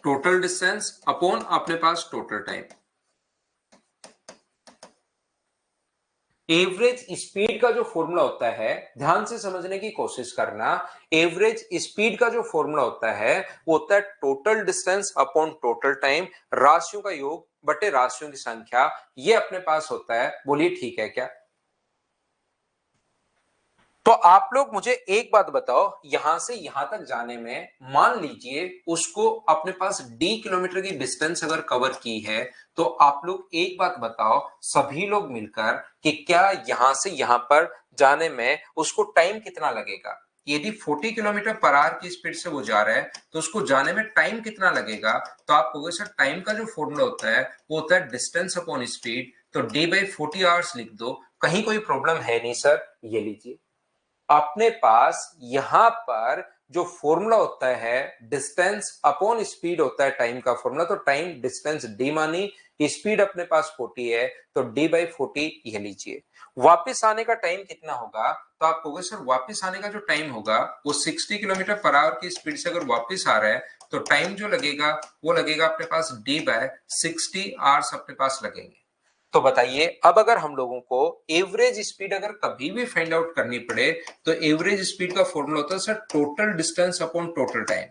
Total distance upon अपने पास टोटल टाइम। एवरेज स्पीड का जो फॉर्मूला होता है, ध्यान से समझने की कोशिश करना। एवरेज स्पीड का जो फॉर्मूला होता है वो होता है total distance upon total time, राशियों का योग बटे राशियों की संख्या। ये अपने पास होता है। बोलिए ठीक है क्या? तो आप लोग मुझे एक बात बताओ, यहां से यहां तक जाने में मान लीजिए उसको अपने पास डी किलोमीटर की डिस्टेंस अगर कवर की है, तो आप लोग एक बात बताओ सभी लोग मिलकर कि क्या यहां से यहां पर जाने में उसको टाइम कितना लगेगा। यदि 40 किलोमीटर पर आवर की स्पीड से वो जा रहा है तो उसको जाने में टाइम कितना लगेगा। तो आप कहोगे सर टाइम का जो फॉर्मूला होता है वो होता है डिस्टेंस अपॉन स्पीड, तो डी बाई 40 आवर्स लिख दो। कहीं कोई प्रॉब्लम है नहीं सर। ये लीजिए, अपने पास यहां पर जो फॉर्मूला होता है डिस्टेंस अपॉन स्पीड होता है टाइम का फॉर्मूला। तो टाइम डिस्टेंस डी मानी, स्पीड अपने पास 40 है तो डी बाई 40 ये लीजिए। वापस आने का टाइम कितना होगा। तो आप कहोगे सर वापस आने का जो टाइम होगा वो 60 किलोमीटर पर आवर की स्पीड से अगर वापस आ रहा है तो टाइम जो लगेगा वो लगेगा अपने पास डी बाय 60 आवर्स अपने पास लगेंगे। तो बताइए, अब अगर हम लोगों को एवरेज स्पीड अगर कभी भी फाइंड आउट करनी पड़े तो एवरेज स्पीड का फॉर्मूला होता है sir total distance upon total time.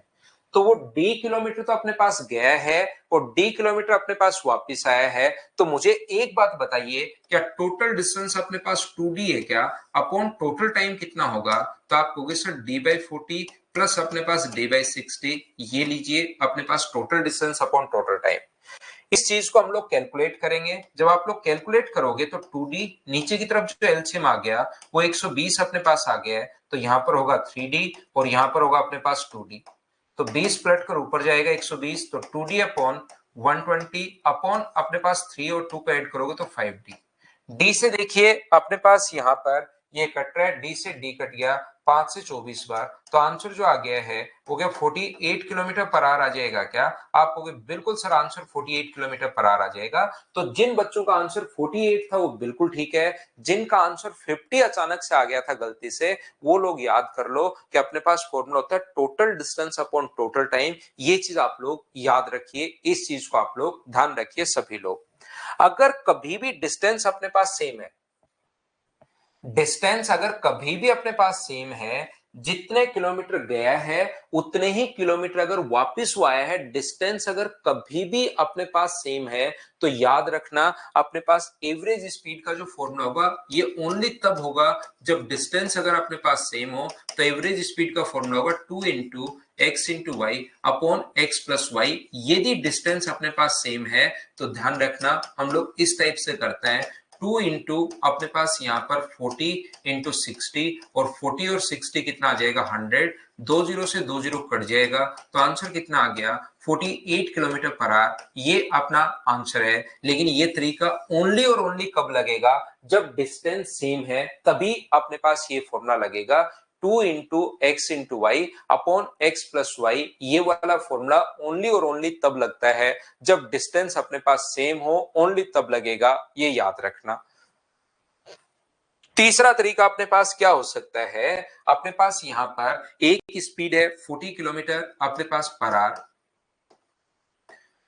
तो वो डी किलोमीटर तो अपने पास गया है और डी किलोमीटर अपने पास वापस आया है। तो मुझे एक बात बताइए, क्या टोटल डिस्टेंस अपने पास 2d है क्या, अपॉन टोटल टाइम कितना होगा। तो आप कहोगे सर डी बाई 40 प्लस अपने पास डी बाई 60। ये लीजिए अपने पास total distance upon total time. इस चीज को हम लोग कैलकुलेट करेंगे। जब आप लोग कैलकुलेट करोगे तो 2d नीचे की तरफ जो एलसीएम आ गया वो 120 अपने पास आ गया है। तो यहां पर होगा 3d और यहां पर होगा अपने पास 2d। तो 20 पलट कर ऊपर जाएगा 120, तो 2d अपॉन 120 अपॉन अपने पास 3 और 2 को ऐड करोगे तो 5d। डी से देखिए अपने पास यहाँ पर ये कट रहा है, डी से डी कट गया 5 से 24 बार, तो आंसर जो आ गया है वो क्या 48 किलोमीटर पर आवर आ जाएगा क्या? आप कहोगे बिल्कुल sir answer 48 kilometre per hour आ जाएगा। तो जिन बच्चों का आंसर 48 था वो बिल्कुल ठीक है, जिनका आंसर 50 अचानक से आ गया था गलती से, वो लोग याद कर लो कि अपने पास फॉर्मूला होता है total distance upon total time. ये चीज आप लोग याद रखिए, इस चीज को आप लोग ध्यान रखिए सभी लोग। अगर कभी भी डिस्टेंस अपने पास सेम है, डिस्टेंस अगर कभी भी अपने पास सेम है, जितने किलोमीटर गया है उतने ही किलोमीटर अगर वापस वो आया है, डिस्टेंस अगर कभी भी अपने पास सेम है, तो याद रखना अपने पास एवरेज स्पीड का जो फॉर्मूला होगा ये ओनली तब होगा जब डिस्टेंस अगर अपने पास सेम हो। तो एवरेज स्पीड का फॉर्मूला होगा 2 into X into Y upon X plus Y. यदि डिस्टेंस अपने पास सेम है तो ध्यान रखना हम लोग इस टाइप से करते हैं, 2 इंटू अपने पास यहाँ पर 40 इंटू 60, और 40 और 60 कितना आ जाएगा 100, 2 जीरो से 2 जीरो कट जाएगा, तो आंसर कितना आ गया 48 किलोमीटर पर आवर। ये अपना आंसर है। लेकिन ये तरीका ओनली और ओनली कब लगेगा? जब डिस्टेंस सेम है, तभी अपने पास ये फॉर्मूला लगेगा 2 into X into Y upon X plus Y. ये वाला फॉर्मूला ओनली और ओनली तब लगता है जब डिस्टेंस अपने पास सेम हो, ओनली तब लगेगा, ये याद रखना। तीसरा तरीका अपने पास क्या हो सकता है? अपने पास यहां पर एक स्पीड है 40 किलोमीटर अपने पास per hour,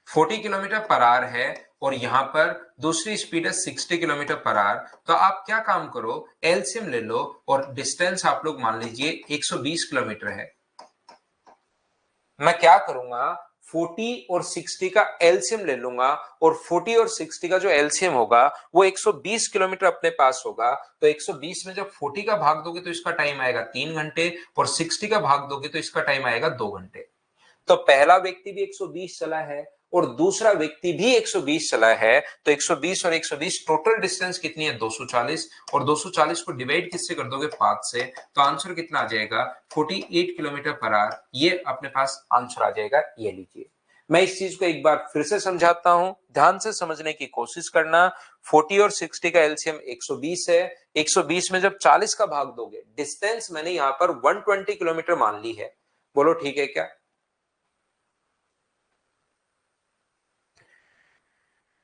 40 kilometre per our है, और यहां पर दूसरी स्पीड है 60 किलोमीटर पर आवर। तो आप क्या काम करो, एलसीएम ले लो, और डिस्टेंस आप लोग मान लीजिए 120 किलोमीटर है। मैं क्या करूंगा, 40 और 60 का एलसीएम ले लूंगा, और 40 और 60 का जो एलसीएम होगा वो 120 किलोमीटर अपने पास होगा। तो 120 में जब 40 का भाग दोगे तो इसका टाइम आएगा 3 घंटे, और 60 का भाग दोगे तो इसका टाइम आएगा 2 घंटे। तो पहला व्यक्ति भी 120 चला है और दूसरा व्यक्ति भी 120 चला है, तो 120 और 120 टोटल डिस्टेंस कितनी है 240, और 240 को डिवाइड किससे कर दोगे 5 से, तो आंसर कितना आ जाएगा 48 किलोमीटर पर आवर। ये अपने पास आंसर आ जाएगा। ये लीजिए, मैं इस चीज को एक बार फिर से समझाता हूं, ध्यान से समझने की कोशिश करना। 40 और 60 का एलसीएम 120 है, 120 में जब 40 का भाग दोगे, डिस्टेंस मैंने यहां पर 120 किलोमीटर मान ली है, बोलो ठीक है क्या?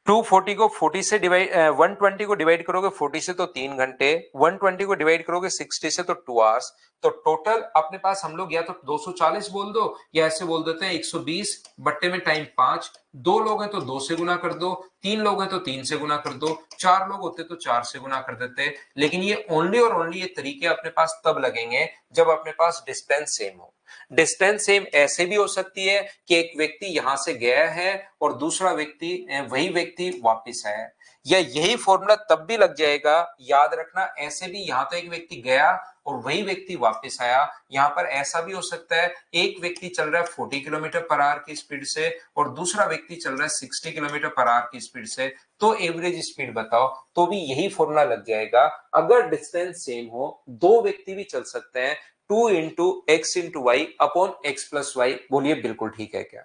240 को 40 से डिवाइड 120 को डिवाइड करोगे 40 से तो 3 घंटे, 120 को डिवाइड करोगे 60 से तो 2 आवर्स। तो टोटल अपने पास हम लोग या तो 240 बोल दो, या ऐसे बोल देते हैं 120 बट्टे में टाइम 5। 2 लोग हैं तो 2 से गुना कर दो, 3 लोग हैं तो 3 से गुना कर दो, 4 लोग होते तो 4 से गुना कर देते। लेकिन ये ओनली और ओनली ये तरीके अपने पास तब लगेंगे जब अपने पास डिस्टेंस सेम हो। डिस्टेंस सेम ऐसे भी हो सकती है कि एक व्यक्ति यहां से गया है और दूसरा व्यक्ति वही व्यक्ति वापस आया, या यही फॉर्मूला तब भी लग जाएगा, याद रखना। ऐसे भी यहां तो एक व्यक्ति गया और वही व्यक्ति वापस आया। यहां पर ऐसा भी हो सकता है एक व्यक्ति चल रहा है 40 किलोमीटर पर आवर की स्पीड से और दूसरा व्यक्ति चल रहा है 60 किलोमीटर पर आवर की स्पीड से, तो एवरेज स्पीड बताओ, तो भी यही फॉर्मूला लग जाएगा। अगर डिस्टेंस सेम हो, दो व्यक्ति भी चल सकते हैं, 2 into X into Y upon X plus Y. बोलिए बिल्कुल ठीक है क्या?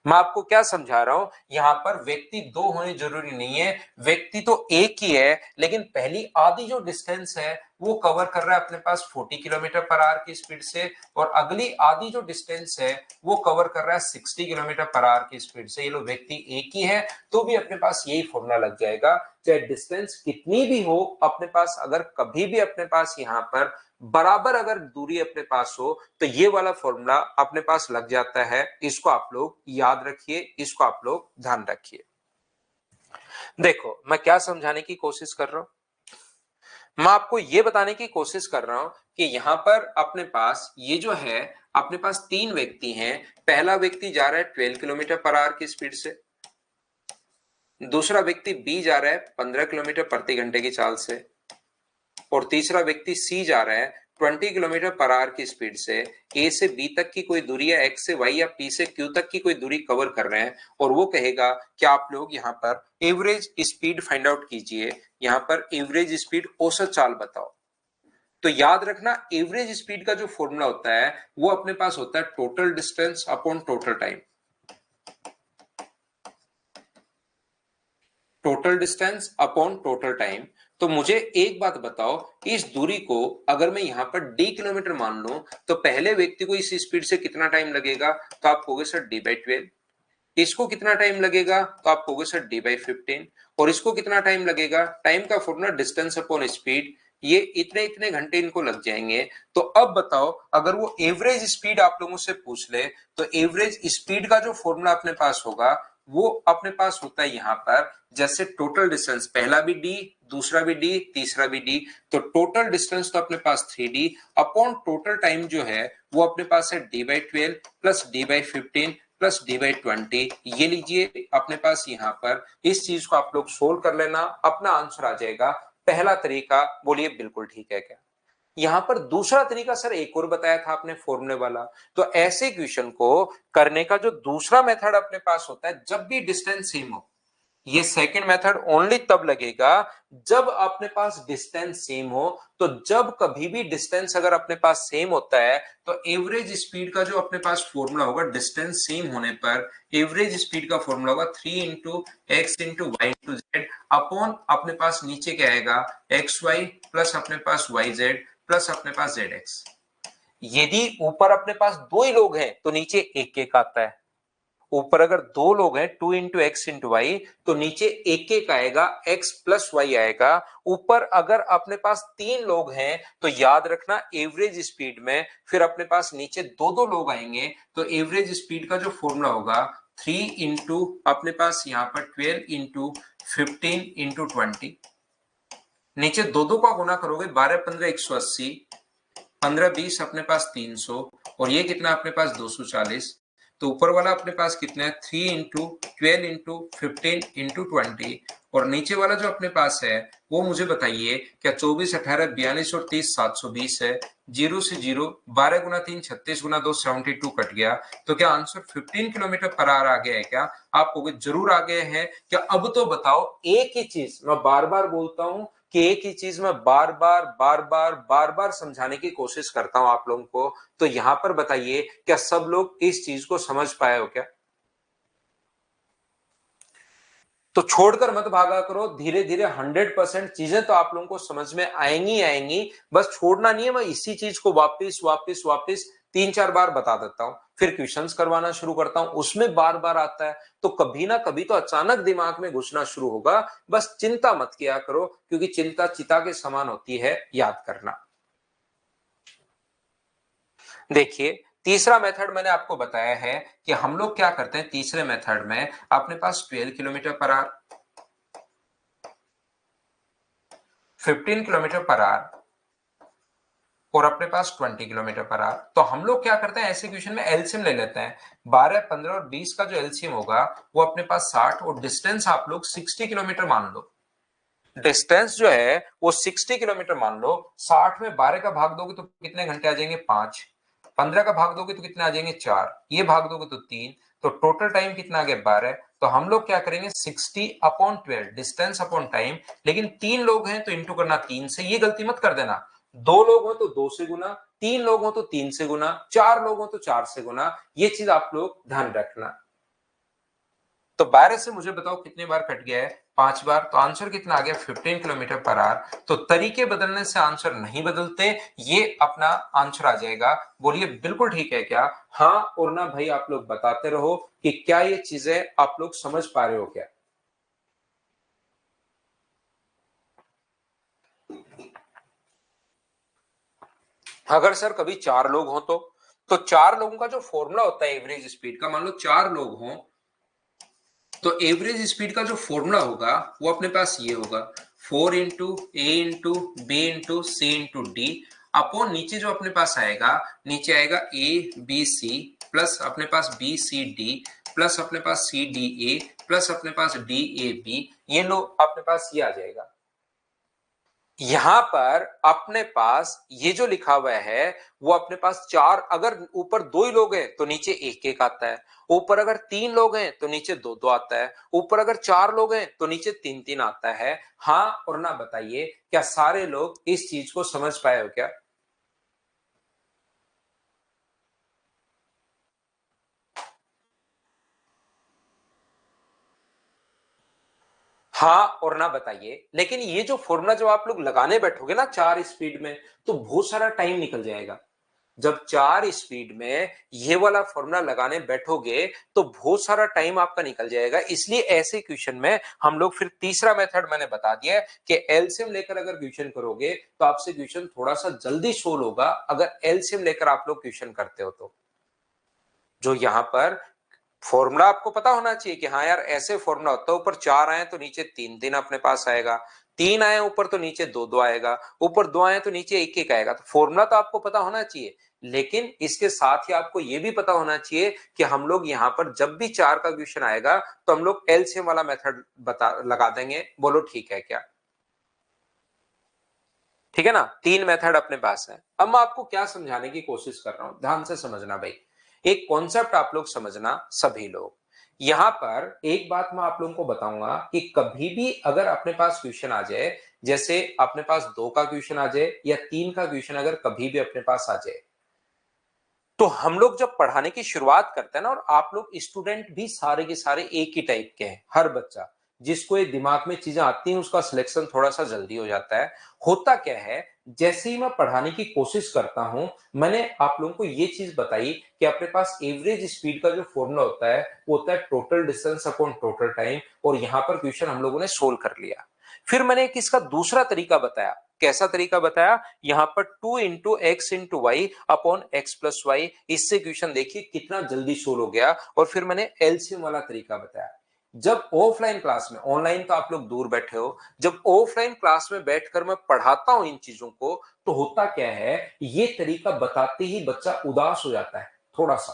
मैं आपको क्या समझा रहा हूं, यहां पर व्यक्ति दो होने जरूरी नहीं है, व्यक्ति तो एक ही है, लेकिन पहली आधी जो डिस्टेंस है वो कवर कर रहा है अपने पास 40 किलोमीटर पर आवर की स्पीड से, और अगली आधी जो डिस्टेंस है वो कवर कर रहा है 60 किलोमीटर पर आवर की स्पीड से। ये लोग व्यक्ति एक ही है, तो भी अपने पास यही फॉर्मूला लग जाएगा। चाहे डिस्टेंस कितनी भी हो अपने पास, अगर कभी भी अपने पास यहां पर बराबर अगर दूरी अपने पास हो, तो ये वाला फॉर्मूला अपने पास लग जाता है। इसको आप लोग याद रखिए, इसको आप लोग ध्यान रखिए। देखो मैं क्या समझाने की कोशिश कर रहा हूं, मैं आपको ये बताने की कोशिश कर रहा हूं कि यहां पर अपने पास ये जो है, अपने पास तीन व्यक्ति हैं। पहला व्यक्ति जा रहा है 12 किलोमीटर पर आवर की स्पीड से, दूसरा व्यक्ति बी जा रहा है 15 किलोमीटर प्रति घंटे की चाल से, और तीसरा व्यक्ति सी जा रहा है 20 किलोमीटर पर आवर की स्पीड से। ए से बी तक की कोई दूरी, या एक्स से वाई या पी से क्यू तक की कोई दूरी कवर कर रहे हैं, और वो कहेगा कि आप लोग यहाँ पर एवरेज स्पीड फाइंड आउट कीजिए, यहाँ पर एवरेज स्पीड औसत चाल बताओ। तो याद रखना एवरेज स्पीड का जो फॉर्मूला होता है वो अपने पास होता है total distance upon total time. Total distance upon total time. तो मुझे एक बात बताओ, इस दूरी को अगर मैं यहां पर d किलोमीटर मान लूं तो पहले व्यक्ति को इस स्पीड से कितना टाइम लगेगा? तो आप कहोगे सर d/12। इसको कितना टाइम लगेगा? तो आप कहोगे सर d/15। और इसको कितना टाइम लगेगा? टाइम का फॉर्मूला डिस्टेंस अपॉन स्पीड, ये इतने इतने घंटे इनको लग जाएंगे। तो अब बताओ, अगर वो एवरेज स्पीड आप लोगों से पूछ ले तो एवरेज स्पीड का जो फॉर्मूला अपने पास होगा वो अपने पास होता है यहां पर, जैसे टोटल डिस्टेंस, पहला भी d, दूसरा भी d, तीसरा भी d, तो टोटल डिस्टेंस तो अपने पास 3d अपॉन टोटल टाइम जो है वो अपने पास है d/12 plus d/15 plus d/20। ये लीजिए अपने पास यहां पर, इस चीज को आप लोग सोल्व कर लेना, अपना आंसर आ जाएगा। पहला तरीका बोलिए बिल्कुल ठीक है क्या? यहां पर दूसरा तरीका सर एक और बताया था आपने फॉर्मूले वाला। तो ऐसे क्वेश्चन को करने का जो दूसरा मेथड अपने पास होता है, जब भी डिस्टेंस सेम हो, ये सेकंड मेथड ओनली तब लगेगा जब अपने पास डिस्टेंस सेम हो। तो जब कभी भी डिस्टेंस अगर अपने पास सेम होता है तो एवरेज स्पीड का जो अपने पास फॉर्मूला होगा डिस्टेंस सेम होने पर, एवरेज स्पीड का फॉर्मूला होगा 3 into X into Y into Z upon अपने पास नीचे क्या आएगा एक्स वाई प्लस अपने पास वाई जेड प्लस अपने पास जेड एक्स। यदि ऊपर अपने पास दो ही लोग हैं तो नीचे एक एक आता है। ऊपर अगर दो लोग हैं 2 इंटू एक्स इंटू वाई तो नीचे एक एक आएगा, एक्स प्लस वाई आएगा। ऊपर अगर अपने पास तीन लोग हैं तो याद रखना एवरेज स्पीड में फिर अपने पास नीचे दो दो लोग आएंगे। तो एवरेज स्पीड का जो फॉर्मूला होगा 3 इंटू अपने पास यहाँ पर 12 इंटू 15 इंटू 20, नीचे दो दो का गुना करोगे 12 15 180, 15 20 अपने पास 300 और ये कितना अपने पास 240। तो ऊपर वाला अपने पास कितना है 3 इंटू 12 इंटू 15 इंटू 20 और नीचे वाला जो अपने पास है वो मुझे बताइए क्या 24 18 42 और 30 720 है। जीरो से जीरो, 12 गुना 3 36 गुना 2 72 कट गया। तो क्या आंसर 15 किलोमीटर पर आवर आ गया है क्या? आप कहोगे जरूर आ गए हैं क्या। अब तो बताओ, एक ही चीज मैं बार बार बोलता हूं कि एक ही चीज मैं बार बार समझाने की कोशिश करता हूं आप लोगों को। तो यहां पर बताइए क्या सब लोग इस चीज को समझ पाए हो क्या? तो छोड़कर मत भागा करो, धीरे धीरे 100% चीजें तो आप लोगों को समझ में आएंगी आएंगी। बस छोड़ना नहीं है, मैं इसी चीज को वापिस वापिस वापिस 3 4 बार बता देता हूं, फिर क्वेश्चंस करवाना शुरू करता हूं, उसमें बार बार आता है तो कभी ना कभी तो अचानक दिमाग में घुसना शुरू होगा। बस चिंता मत किया करो, क्योंकि चिंता चिता के समान होती है, याद करना। देखिए, तीसरा मेथड मैंने आपको बताया है कि हम लोग क्या करते हैं तीसरे मेथड में, अपने पास 12 kilometre per our, 15 kilometre per our और अपने पास 20 किलोमीटर पर आवर। तो हम लोग क्या करते हैं ऐसे क्वेश्चन में एलसीएम ले लेते हैं। 12 15 और 20 का जो एलसीएम होगा वो अपने पास 60 और डिस्टेंस आप लोग 60 किलोमीटर मान लो। डिस्टेंस जो है वो 60 किलोमीटर मान लो। 60 में 12 का भाग दोगे तो कितने घंटे आ जाएंगे? 5। 15 का भाग दोगे तो कितने आ जाएंगे? 4। ये भाग दोगे तो 3। तो टोटल टाइम कितना आ गया? 12। तो हम लोग क्या करेंगे 60 अपॉन 12 डिस्टेंस अपॉन टाइम। लेकिन तीन लोग हैं तो इंटू करना 3 से, ये गलती मत कर देना। दो लोग हो तो 2 से गुना, तीन लोग हो तो 3 से गुना, चार लोग हो तो 4 से गुना, ये चीज आप लोग ध्यान रखना। तो 12 से मुझे बताओ कितने बार कट गया है? 5 बार। तो आंसर कितना आ गया? 15 किलोमीटर पर आवर। तो तरीके बदलने से आंसर नहीं बदलते, ये अपना आंसर आ जाएगा। बोलिए बिल्कुल ठीक है क्या? हाँ और ना भाई आप लोग बताते रहो कि क्या ये चीजें आप लोग समझ पा रहे हो क्या। अगर सर कभी चार लोग हो तो चार लोगों का जो फॉर्मूला होता है एवरेज स्पीड का, मान लो चार लोग हों तो एवरेज स्पीड का जो फॉर्मूला होगा वो अपने पास ये होगा 4 इंटू ए इंटू बी इंटू सी इंटू डी अपॉन नीचे जो अपने पास आएगा, नीचे आएगा ए बी सी प्लस अपने पास बी सी डी प्लस अपने पास सी डी ए प्लस अपने पास डी ए बी, ये लो अपने पास ये आ जाएगा। यहां पर अपने पास ये जो लिखा हुआ है वो अपने पास चार, अगर ऊपर दो ही लोग हैं तो नीचे एक एक आता है, ऊपर अगर तीन लोग हैं तो नीचे दो दो आता है, ऊपर अगर चार लोग हैं तो नीचे तीन तीन आता है। हाँ और ना बताइए क्या सारे लोग इस चीज को समझ पाए हो क्या? हाँ और ना बताइए, लेकिन ये जो फॉर्मूला जब आप लोग लगाने बैठोगे ना 4 स्पीड में, तो बहुत सारा टाइम निकल जाएगा। जब 4 स्पीड में ये वाला फॉर्मूला लगाने बैठोगे तो बहुत सारा टाइम आपका निकल जाएगा। इसलिए ऐसे क्वेश्चन में हम लोग फिर तीसरा मेथड मैंने बता दिया है कि एलसीएम लेकर अगर क्वेश्चन करोगे तो आपसे क्वेश्चन थोड़ा सा जल्दी सोल्व होगा, अगर एलसीएम लेकर आप लोग क्वेश्चन करते हो तो। जो यहां पर फॉर्मूला आपको पता होना चाहिए कि हाँ यार ऐसे फॉर्मूला होता है, ऊपर 4 आए तो नीचे 3 अपने पास आएगा, 3 आए ऊपर तो नीचे 2 आएगा, ऊपर 2 आए तो नीचे 1 आएगा। तो फॉर्मूला तो आपको पता होना चाहिए, लेकिन इसके साथ ही आपको यह भी पता होना चाहिए कि हम लोग यहां पर जब भी 4 का क्वेश्चन आएगा तो हम लोग एलसीएम वाला मेथड लगा देंगे। बोलो ठीक है क्या? ठीक है ना, 3 मेथड अपने पास है। अब मैं आपको क्या समझाने की कोशिश कर रहा हूं, ध्यान से समझना भाई। एक कॉन्सेप्ट आप लोग समझना सभी लोग। यहां पर एक बात मैं आप लोगों को बताऊंगा कि कभी भी अगर अपने पास क्वेश्चन आ जाए, जैसे अपने पास 2 का क्वेश्चन आ जाए या 3 का क्वेश्चन अगर कभी भी अपने पास आ जाए, तो हम लोग जब पढ़ाने की शुरुआत करते हैं ना, और आप लोग स्टूडेंट भी सारे के सारे एक ही टाइप के हैं, हर बच्चा जिसको ये दिमाग में चीजें आती हैं उसका सिलेक्शन थोड़ा सा जल्दी हो जाता है। होता क्या है, जैसे ही मैं पढ़ाने की कोशिश करता हूं, मैंने आप लोगों को ये चीज बताई कि अपने पास एवरेज स्पीड का जो फॉर्मूला होता है वो होता है total distance upon total time, और यहां पर क्वेश्चन हम लोगों ने सोल्व कर लिया। फिर मैंने एक इसका दूसरा तरीका बताया। कैसा तरीका बताया? यहां पर 2 into X into Y upon X plus Y, इससे क्वेश्चन देखिए कितना जल्दी सोल्व हो गया। और फिर मैंने एलसीएम वाला तरीका बताया। जब ऑफलाइन क्लास में, ऑनलाइन तो आप लोग दूर बैठे हो, जब ऑफलाइन क्लास में बैठकर मैं पढ़ाता हूं इन चीजों को, तो होता क्या है, ये तरीका बताते ही बच्चा उदास हो जाता है थोड़ा सा,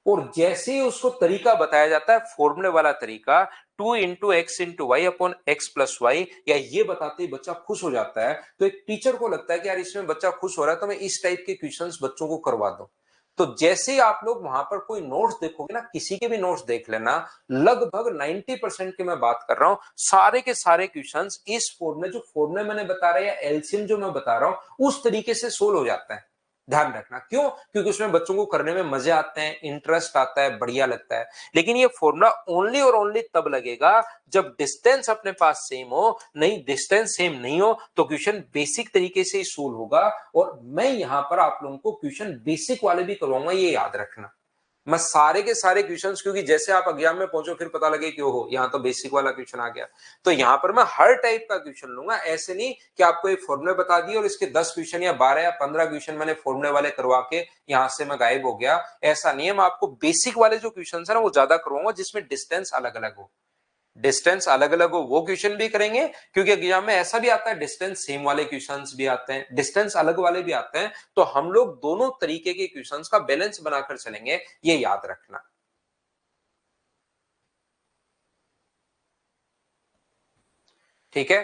और जैसे ही उसको तरीका बताया जाता है फॉर्मूले वाला तरीका 2 into X into Y upon X plus Y, या ये बताते ही बच्चा खुश हो जाता है, तो एक टीचर को लगता है कि यार इसमें बच्चा खुश हो रहा है तो मैं इस टाइप के क्वेश्चंस बच्चों को करवा दूं। तो जैसे ही आप लोग वहां पर कोई नोट्स देखोगे ना, किसी के भी नोट्स देख लेना, लगभग 90% की मैं बात कर रहा हूं, सारे के सारे क्वेश्चंस इस फॉर्मूले, जो फॉर्मूले मैंने बता रहा है या एलसीएम जो मैं बता रहा हूं, उस तरीके से सोल्व हो जाता है। ध्यान रखना, क्यों? क्योंकि उसमें बच्चों को करने में मजे आते हैं, इंटरेस्ट आता है, बढ़िया लगता है। लेकिन ये फॉर्मूला ओनली और ओनली तब लगेगा जब डिस्टेंस अपने पास सेम हो। नहीं, डिस्टेंस सेम नहीं हो तो क्वेश्चन बेसिक तरीके से ही सोल्व होगा। और मैं यहां पर आप लोगों को क्वेश्चन बेसिक वाले भी करवाऊंगा, ये याद रखना। मैं सारे के सारे क्वेश्चंस, क्योंकि जैसे आप एग्जाम में पहुंचो फिर पता लगे कि ओहो यहाँ तो बेसिक वाला क्वेश्चन आ गया, तो यहां पर मैं हर टाइप का क्वेश्चन लूंगा। ऐसे नहीं कि आपको एक फॉर्मूले बता दिए और इसके 10 क्वेश्चन या 12 या 15 क्वेश्चन मैंने फॉर्मूले वाले करवा के यहां से मैं गायब हो गया। ऐसा नहीं है, मैं आपको बेसिक वाले जो क्वेश्चन है ना वो ज्यादा करवाऊंगा, जिसमें डिस्टेंस अलग अलग हो। डिस्टेंस अलग अलग हो वो क्वेश्चन भी करेंगे, क्योंकि एग्जाम में ऐसा भी आता है डिस्टेंस सेम वाले क्वेश्चंस भी आते हैं, डिस्टेंस अलग वाले भी आते हैं। तो हम लोग दोनों तरीके के क्वेश्चंस का बैलेंस बनाकर चलेंगे, ये याद रखना। ठीक है,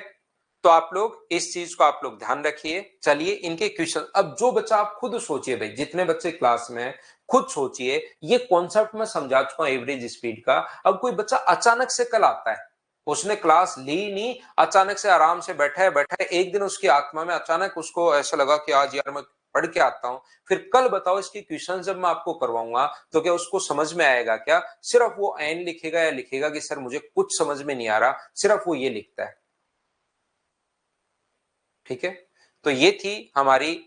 तो आप लोग इस चीज को आप लोग ध्यान रखिए। चलिए इनके क्वेश्चन, अब जो बच्चा, आप खुद सोचिए भाई, जितने बच्चे क्लास में हैं, खुद सोचिए। ये कॉन्सेप्ट मैं समझा चुका हूं एवरेज स्पीड का। अब कोई बच्चा अचानक से कल आता है, उसने क्लास ली नहीं, अचानक से आराम से बैठा है, एक दिन उसकी आत्मा में अचानक उसको ऐसा लगा कि आज यार मैं पढ़ के आता हूं, फिर कल बताओ इसकी क्वेश्चन जब मैं आपको करवाऊंगा तो क्या उसको समझ में आएगा? क्या सिर्फ वो एन लिखेगा या लिखेगा कि सर मुझे कुछ समझ में नहीं आ रहा, सिर्फ वो ये लिखता है। ठीक है, तो ये थी हमारी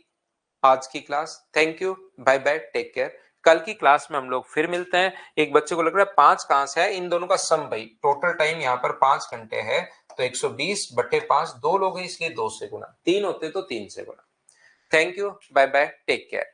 आज की class. Thank you, bye bye, take care. कल की क्लास में हम लोग फिर मिलते हैं। एक बच्चे को लग रहा है 5 कहां से है, इन दोनों का सम भाई, टोटल टाइम यहाँ पर 5 घंटे है, तो 120/5, 2 लोग हैं इसलिए 2 से गुना, 3 होते तो 3 से गुना। Thank you, bye bye, take care.